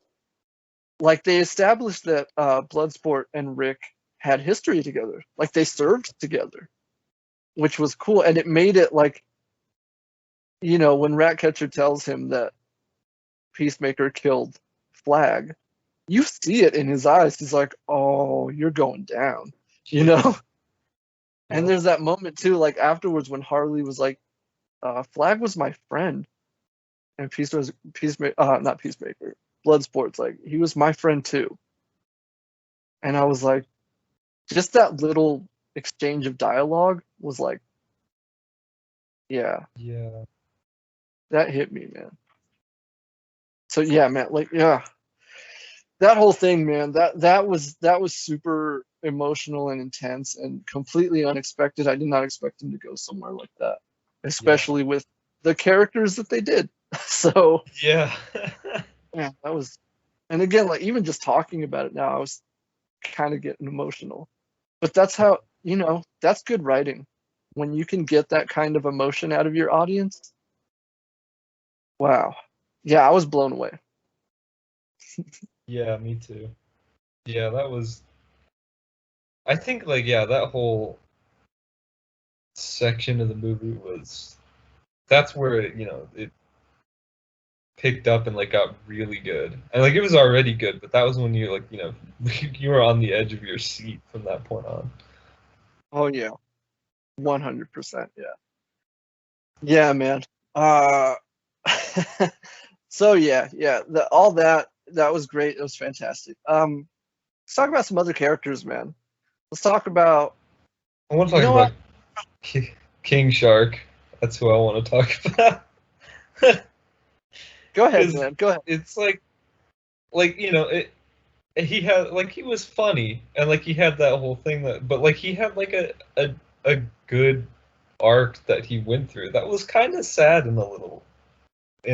Like they established that Bloodsport and Rick had history together. Like they served together, which was cool, and it made it like, you know, when Ratcatcher tells him that Peacemaker killed Flag, you see it in his eyes. He's like, "Oh, you're going down," you know. And there's that moment too, like afterwards when Harley was like, "Flag was my friend," and not Peacemaker, Bloodsport's like, "He was my friend too." And I was like, just that little exchange of dialogue was like, yeah, that hit me, man. So yeah, man, like yeah, that whole thing, man, that was super emotional and intense and completely unexpected. I did not expect him to go somewhere like that, especially with the characters that they did. So yeah. yeah, that was, and again, like even just talking about it now, I was kind of getting emotional. But that's how, you know, that's good writing. When you can get that kind of emotion out of your audience. Wow. Yeah, I was blown away. Yeah, me too. Yeah, that was. I think like yeah, that whole section of the movie was. That's where it, it picked up and like got really good. And like it was already good, but that was when you like you were on the edge of your seat from that point on. Oh yeah. 100%. Yeah. Yeah, man. Uh so yeah, all that was great. It was fantastic. Let's talk about some other characters, man. Let's talk about, I want to you talk know about what? King Shark. That's who I want to talk about. Go ahead, Because man. Go ahead. it's like he had like he was funny and like he had that whole thing but like he had like a good arc that he went through that was kind of sad in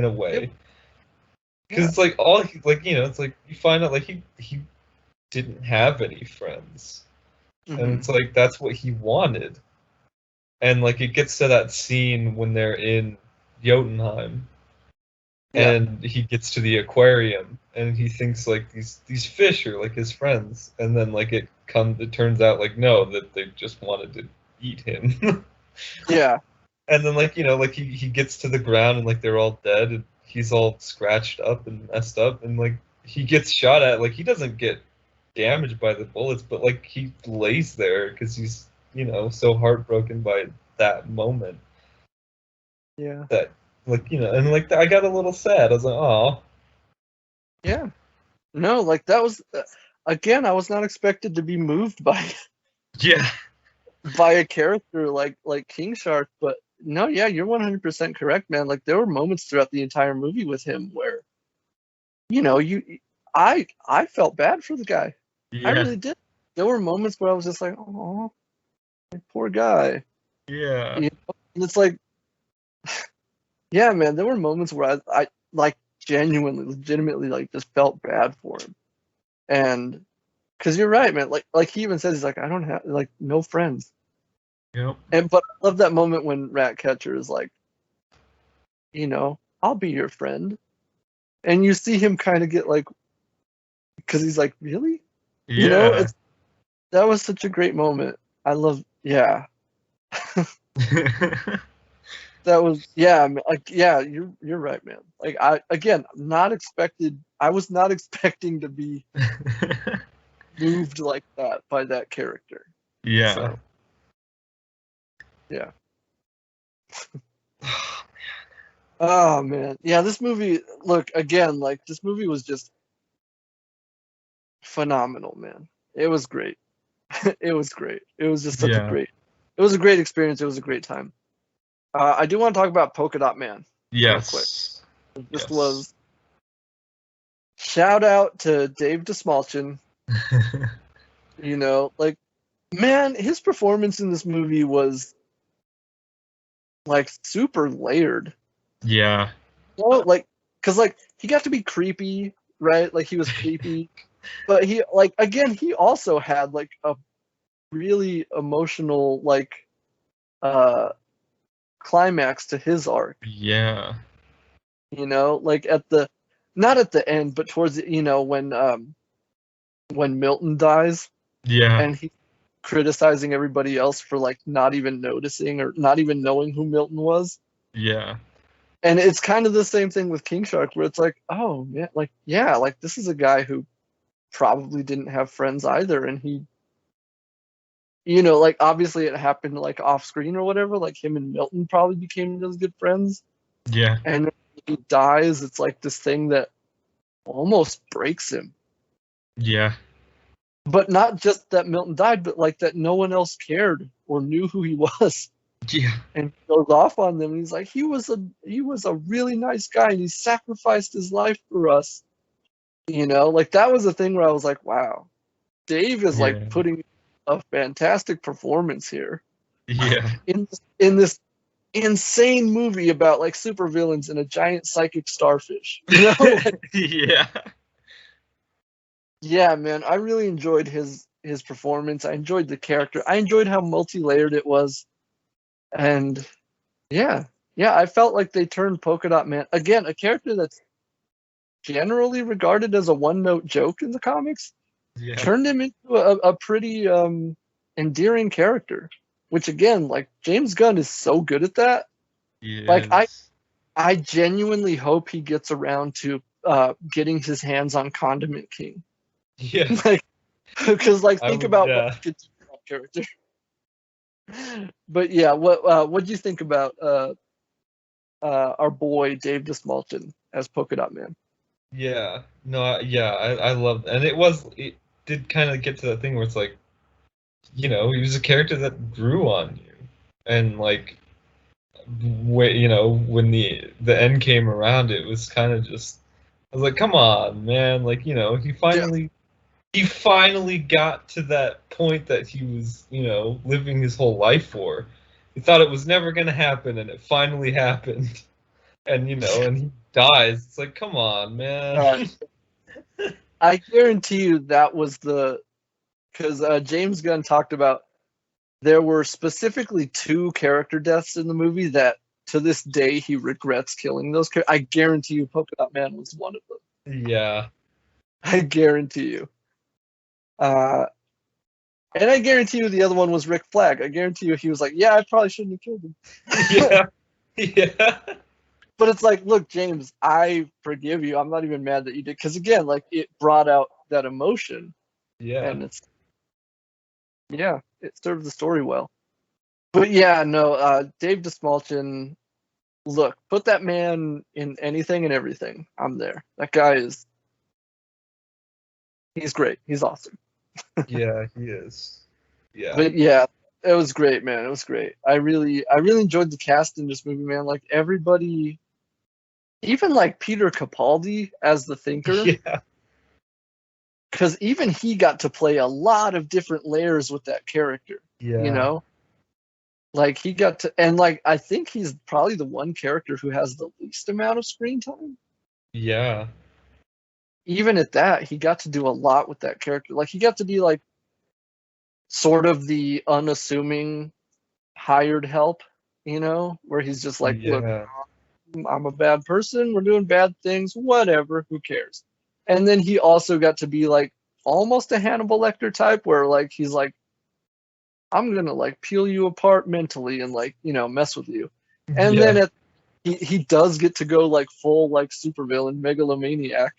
a way because Yeah. it's like all he like it's like you find out like he didn't have any friends and Mm-hmm. it's like that's what he wanted and like it gets to that scene when they're in Jotunheim Yeah. and he gets to the aquarium and he thinks like these fish are like his friends and then like it turns out like no, that they just wanted to eat him. Yeah. And then like like he gets to the ground and like they're all dead and he's all scratched up and messed up and like he gets shot at, like he doesn't get damaged by the bullets but like he lays there because he's so heartbroken by that moment Yeah. that like and like I got a little sad. I was like, oh. Yeah. No, like that was again, I was not expected to be moved by Yeah. by a character like King Shark, but no, yeah, you're 100% correct, man. Like there were moments throughout the entire movie with him where, you know, I felt bad for the guy. I Yeah. really did. There were moments where I was just like, oh, poor guy. Yeah. You know? And it's like, yeah, man, there were moments where I like genuinely, legitimately like just felt bad for him. And because you're right, man. Like he even says he's like, I don't have like no friends. Yep. And but I love that moment when Ratcatcher is like, you know, I'll be your friend. And you see him kind of get like, because he's like, really? You know, Yeah. that was such a great moment. I love, yeah, that was, yeah, like, yeah, you're right, man. Like I was not expecting to be moved like that by that character. Yeah. So, yeah. Oh man, yeah. This movie, look again, like this movie was just phenomenal, man. It was great. It was great. It was just such a Yeah. great. It was a great experience. It was a great time. I do want to talk about Polka Dot Man real quick. Yes. This Yes. was shout out to Dave DeSmalchin. You know, like man, his performance in this movie was like super layered. Yeah. You know, like because like he got to be creepy. right? Like he was creepy, but he like again he also had like a really emotional like climax to his arc. Yeah. You know, like not at the end, but towards the, you know, when Milton dies Yeah. and he's criticizing everybody else for like not even noticing or not even knowing who Milton was. Yeah. And it's kind of the same thing with King Shark, where it's like, oh man, like yeah, like this is a guy who probably didn't have friends either, and he, you know, like obviously it happened like off screen or whatever. Like him and Milton probably became those good friends, Yeah. and when he dies, it's like this thing that almost breaks him. Yeah. But not just that Milton died, but like that no one else cared or knew who he was. Yeah. And he goes off on them. And he's like, he was a really nice guy, and he sacrificed his life for us. You know, like that was a thing where I was like, wow, Dave is like Yeah. putting a fantastic performance here Yeah. in this insane movie about like supervillains and a giant psychic starfish. You know? Yeah. Yeah, man, I really enjoyed his performance. I enjoyed the character. I enjoyed how multi-layered it was. And yeah, I felt like they turned Polka Dot Man again, a character that's generally regarded as a one-note joke in the comics, Yeah. turned him into a pretty endearing character. Which again, like James Gunn is so good at that. Like Yes. I genuinely hope he gets around to getting his hands on Condiment King. Yeah. Like, because like think about yeah. what he could do with that character. But yeah, what do you think about our boy Dave DeSmalchin as Polka Dot Man? Yeah. No, I love, and it did kind of get to that thing where it's like, you know, he was a character that grew on you. And like when the end came around, it was kind of just, I was like, come on, man, like, you know, he finally got to that point that he was, you know, living his whole life for. He thought it was never going to happen, and it finally happened. And, you know, and he dies. It's like, come on, man. I guarantee you that was because James Gunn talked about there were specifically 2 character deaths in the movie that to this day he regrets killing those characters. I guarantee you Polka Dot Man was one of them. Yeah. I guarantee you. And I guarantee you the other one was Rick Flag. I guarantee you he was like, yeah, I probably shouldn't have killed him. Yeah. Yeah. But it's like, look, James, I forgive you. I'm not even mad that you did. Because again, like it brought out that emotion. Yeah. And it served the story well. But yeah, no, Dave DeSmalchin, look, put that man in anything and everything. I'm there. That guy he's great. He's awesome. Yeah, he is. Yeah. But yeah, it was great, man. It was great. I really enjoyed the cast in this movie, man. Like everybody, even like Peter Capaldi as the Thinker. Yeah. Because even he got to play a lot of different layers with that character. Yeah. You know? Like he got to, and like I think he's probably the one character who has the least amount of screen time. Yeah. Even at that, he got to do a lot with that character. Like he got to be like sort of the unassuming hired help, you know, where he's just like, look, I'm a bad person. We're doing bad things. Whatever. Who cares? And then he also got to be like almost a Hannibal Lecter type, where like he's like, I'm gonna like peel you apart mentally and like, you know, mess with you. And then he does get to go like full like supervillain megalomaniac.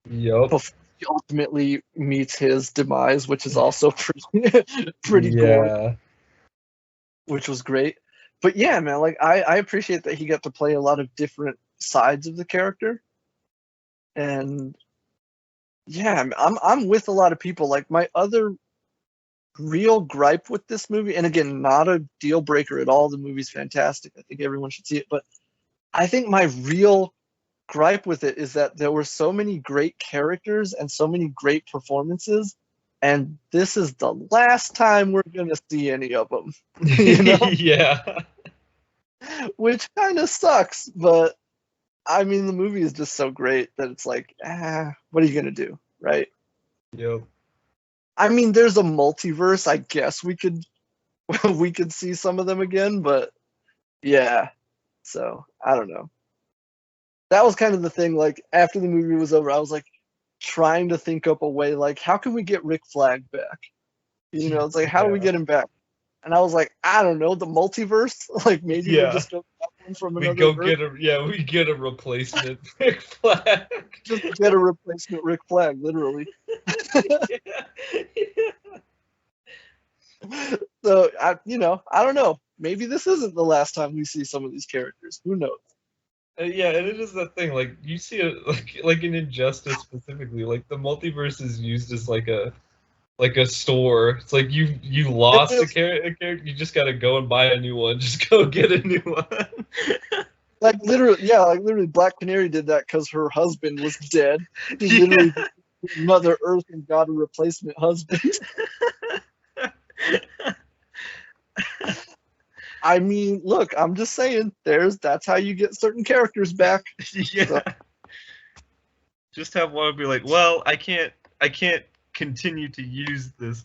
Yep. Before he ultimately meets his demise, which is also pretty gory, which was great. But yeah, man, like I appreciate that he got to play a lot of different sides of the character. And yeah, I'm with a lot of people. Like my other real gripe with this movie, and again, not a deal breaker at all. The movie's fantastic. I think everyone should see it. But I think my real gripe with it is that there were so many great characters and so many great performances, and this is the last time we're gonna see any of them. You know? Yeah. Which kind of sucks, but I mean, the movie is just so great that it's like, what are you gonna do, right? Yep. I mean, there's a multiverse. I guess we could we could see some of them again, but yeah. So I don't know. That was kind of the thing. Like after the movie was over, I was like trying to think up a way, like how can we get Rick Flag back? You know, it's like how do we Yeah. get him back? And I was like, I don't know, the multiverse. Like maybe we Yeah. just go get one from We another go Earth. we get a replacement Rick Flag. Just get a replacement Rick Flag, literally. So I don't know. Maybe this isn't the last time we see some of these characters. Who knows? Yeah, and it is that thing. Like you see it, like in Injustice specifically, like the multiverse is used as like a store. It's like you lost a character, you just gotta go and buy a new one. Just go get a new one. Like literally, Black Canary did that because her husband was dead. She literally Mother Earth and got a replacement husband. I mean, look, I'm just saying, that's how you get certain characters back. Yeah. So. Just have one be like, well, I can't continue to use the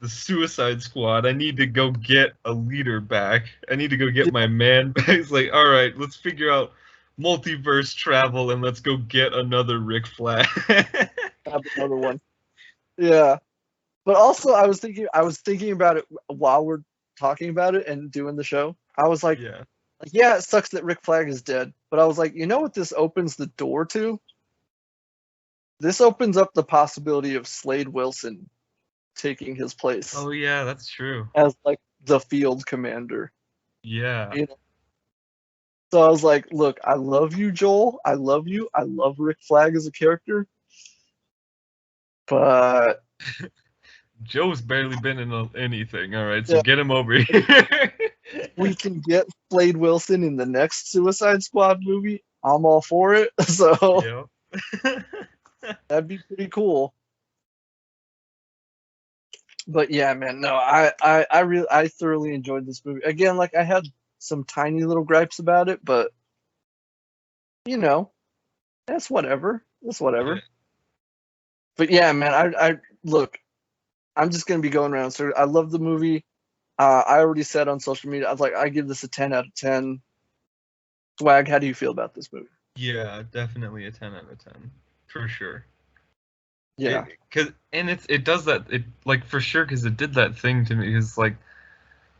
Suicide Squad. I need to go get a leader back. I need to go get my man back. It's like, all right, let's figure out multiverse travel and let's go get another Rick Flag. Have another one. Yeah. But also I was thinking about it while we're talking about it and doing the show. I was like, yeah, it sucks that Rick Flag is dead. But I was like, you know what this opens the door to? This opens up the possibility of Slade Wilson taking his place. Oh yeah, that's true. As like the field commander. Yeah. You know? So I was like, look, I love you, Joel. I love you. I love Rick Flag as a character. But Joe's barely been in anything. All right, so get him over here. We can get Slade Wilson in the next Suicide Squad movie. I'm all for it. So that'd be pretty cool. But yeah, man, no, I thoroughly enjoyed this movie. Again, like I had some tiny little gripes about it, but you know, that's whatever. That's whatever. Yeah. But yeah, man, I look, I'm just gonna be going around. So I love the movie. I already said on social media, I was like, I give this a 10 out of 10. Swag, how do you feel about this movie? Yeah, definitely a 10 out of 10 for sure. Yeah, it does that, it like for sure, because it did that thing to me. Because like,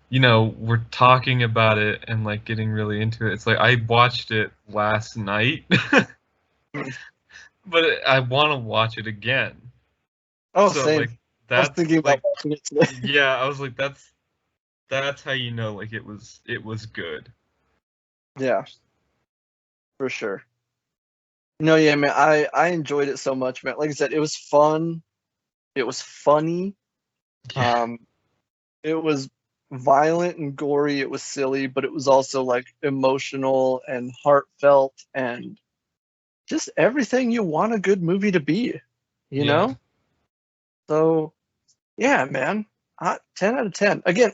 you know, we're talking about it and like getting really into it. It's like I watched it last night, but I want to watch it again. Oh, so, same. Like, that's, I was thinking about watching it today. Yeah, I was like, that's how you know, like it was good. Yeah, for sure. No, yeah, man, I enjoyed it so much, man. Like I said, it was fun. It was funny. Yeah. It was violent and gory. It was silly, but it was also like emotional and heartfelt and just everything you want a good movie to be, you know? So, yeah, man, 10 out of 10. Again,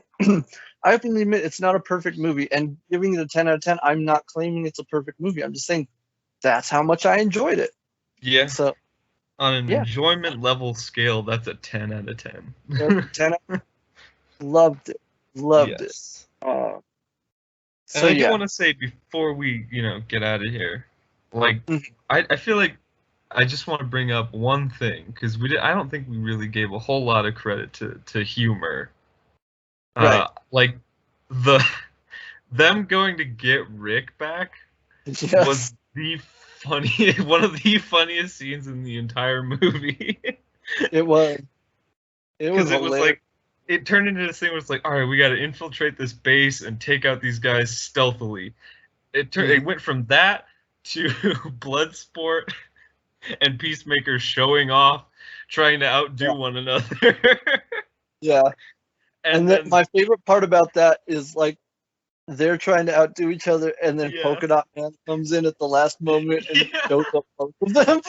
I openly admit it's not a perfect movie, and giving it a 10 out of 10, I'm not claiming it's a perfect movie. I'm just saying that's how much I enjoyed it. Yeah. So on an enjoyment level scale, that's a 10 out of 10. 10 loved it. Loved it. And I do want to say before we, get out of here, like I feel like I just want to bring up one thing, because I don't think we really gave a whole lot of credit to humor. Right. Like them going to get Rick back was one of the funniest scenes in the entire movie. It was. Because it was like, it turned into this thing where it's like, all right, we got to infiltrate this base and take out these guys stealthily. It went from that to Bloodsport and Peacemaker showing off, trying to outdo one another. Yeah. And then my favorite part about that is like they're trying to outdo each other, and then Polka Dot Man comes in at the last moment and shows up both of them.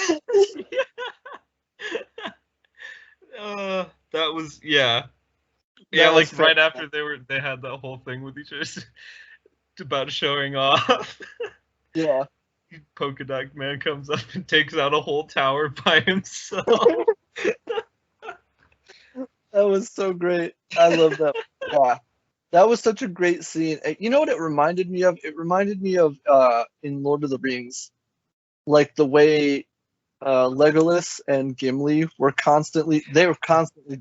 That was like right after they had that whole thing with each other about showing off. Yeah. Polka Dot Man comes up and takes out a whole tower by himself. That was so great. I love that. Yeah. That was such a great scene. You know what it reminded me of? It reminded me of in Lord of the Rings, like the way Legolas and Gimli were constantly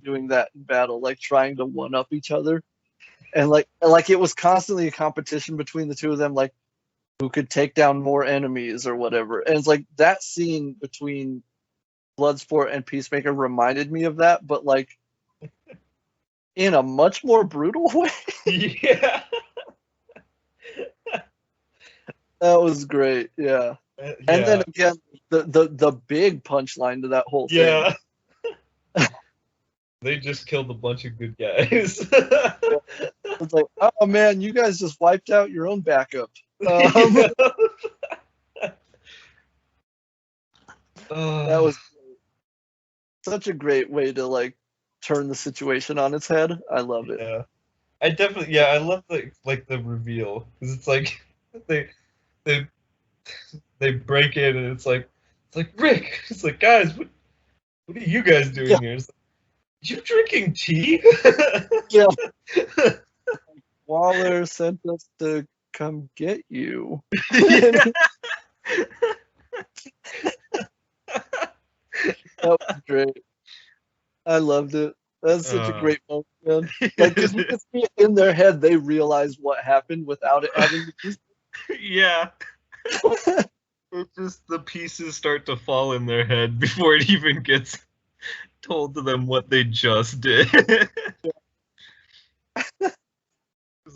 doing that in battle, like trying to one up each other. And like it was constantly a competition between the two of them, like who could take down more enemies or whatever. And it's like that scene between Bloodsport and Peacemaker reminded me of that, but like in a much more brutal way. Yeah. That was great. Yeah. And then again, the big punchline to that whole thing. Yeah. They just killed a bunch of good guys. It's like, oh man, you guys just wiped out your own backup. Yeah. That was such a great way to like turn the situation on its head. I love it. Yeah. I definitely, I love the reveal, because it's like they break in and it's like Rick. It's like, guys, what are you guys doing here? It's like, you drinking tea? Yeah. Waller sent us to come get you. Yeah. That was great. I loved it. That's such a great moment, man. Like, because you can see it in their head, they realize what happened without it having to be. Yeah. It's just the pieces start to fall in their head before it even gets told to them what they just did. It's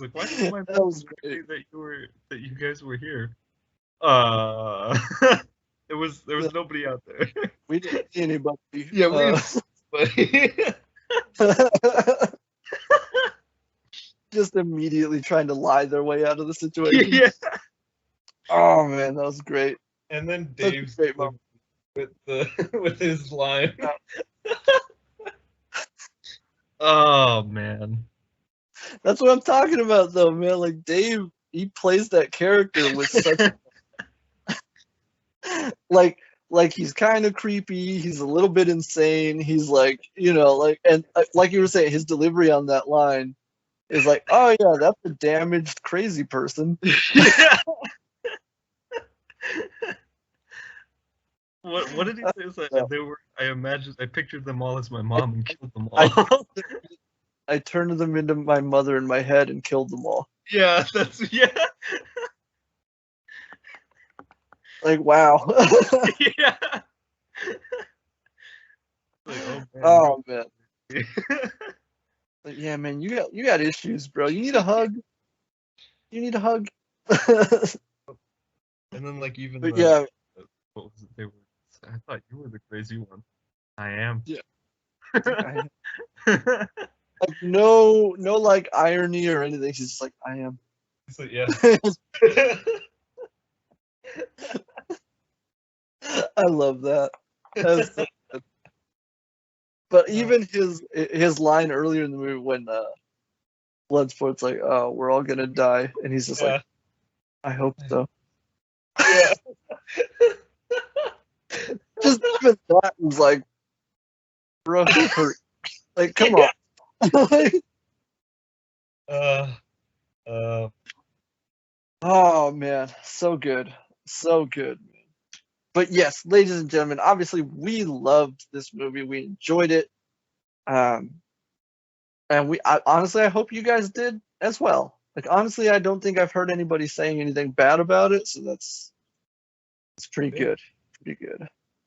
like, why did my That was great. that you guys were here? There was nobody out there. We didn't see anybody. Yeah, we didn't see anybody. Just immediately trying to lie their way out of the situation. Yeah. Oh man, that was great. And then Dave's with his line. Oh man. That's what I'm talking about, though, man. Like Dave, he plays that character with such like he's kind of creepy. He's a little bit insane. He's like, and like you were saying, his delivery on that line is like, oh yeah, that's a damaged, crazy person. Yeah. What did he say? It was like, they were. I pictured them all as my mom and killed them all. I turned them into my mother in my head and killed them all. Yeah, yeah. Like, wow. Yeah. Like, oh man. Like, yeah, man, you got issues, bro. You need a hug. You need a hug. And then like even what was it? They were. I thought you were the crazy one. I am. Yeah. Like no like irony or anything. She's just like, I am. It's like, yeah. I love that. That's so good. But even his line earlier in the movie when Bloodsport's like, "Oh, we're all gonna die," and he's just like, "I hope so." Yeah. Just even that was like, bro, he hurt. Like, come on. Oh man, so good, man. But yes, ladies and gentlemen, obviously we loved this movie. We enjoyed it, and honestly, I hope you guys did as well. Like honestly, I don't think I've heard anybody saying anything bad about it, so it's pretty good,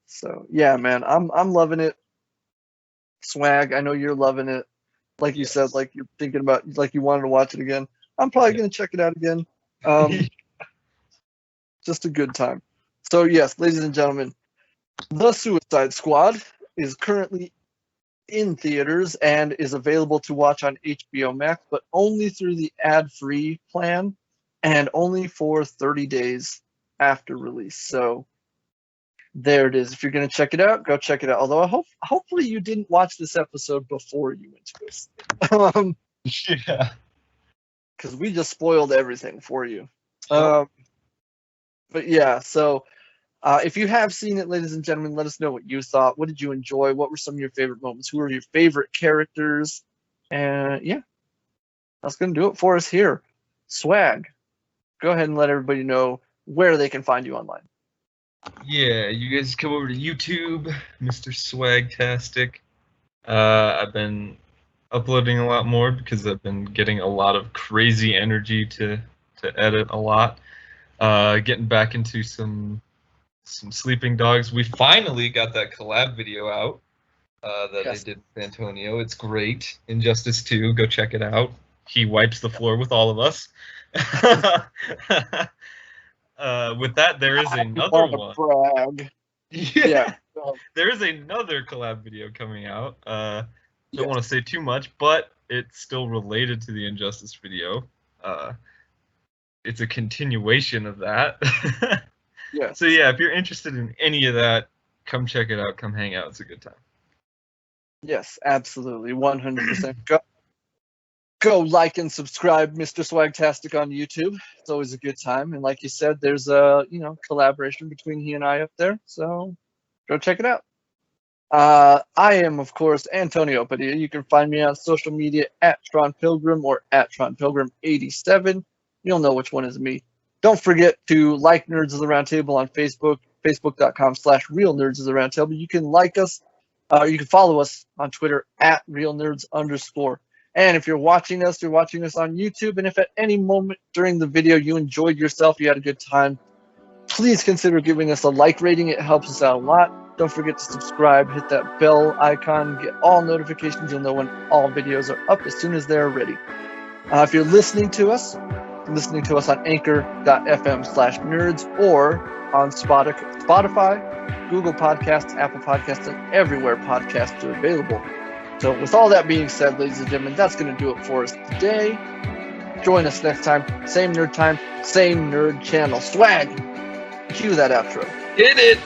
So yeah, man, I'm loving it. Swag, I know you're loving it. Like you said, like you're thinking about, like you wanted to watch it again. I'm probably gonna check it out again. Just a good time. So yes, ladies and gentlemen, The Suicide Squad is currently in theaters and is available to watch on HBO Max, but only through the ad-free plan and only for 30 days after release. So there it is. If you're going to check it out, go check it out. Although hopefully you didn't watch this episode before you went to this. Yeah. Because we just spoiled everything for you. But yeah, so if you have seen it, ladies and gentlemen, let us know what you thought. What did you enjoy? What were some of your favorite moments? Who are your favorite characters? And yeah, that's going to do it for us here. Swag, go ahead and let everybody know where they can find you online. Yeah, you guys come over to YouTube, Mr. Swagtastic. I've been uploading a lot more because I've been getting a lot of crazy energy to edit a lot. Getting back into some Sleeping Dogs. We finally got that collab video out that Yes. they did with Antonio. It's great. Injustice 2, go check it out. He wipes the floor with all of us. With that, there is another one. Brag. Yeah. There is another collab video coming out. Don't want to say too much, but it's still related to the Injustice video. It's a continuation of that. Yes. So yeah, if you're interested in any of that, come check it out. Come hang out. It's a good time. Yes, absolutely, 100%. Go like and subscribe, Mr. Swagtastic on YouTube. It's always a good time, and like you said, there's a collaboration between he and I up there. So go check it out. I am, of course, Antonio Padilla. You can find me on social media at Tron Pilgrim or at Tron Pilgrim 87. You'll know which one is me. Don't forget to like Nerds of the Roundtable on Facebook, facebook.com/Real Nerds of the Roundtable. You can like us, you can follow us on Twitter at RealNerds_. And if you're watching us on YouTube, and if at any moment during the video you enjoyed yourself, you had a good time, please consider giving us a like rating. It helps us out a lot. Don't forget to subscribe, hit that bell icon, get all notifications. You'll know when all videos are up as soon as they're ready. If you're listening to us on anchor.fm/nerds or on Spotify, Google Podcasts, Apple Podcasts, and everywhere podcasts are available. So with all that being said, ladies and gentlemen, that's going to do it for us today. Join us next time. Same nerd time, same nerd channel. Swag! Cue that outro. Did it!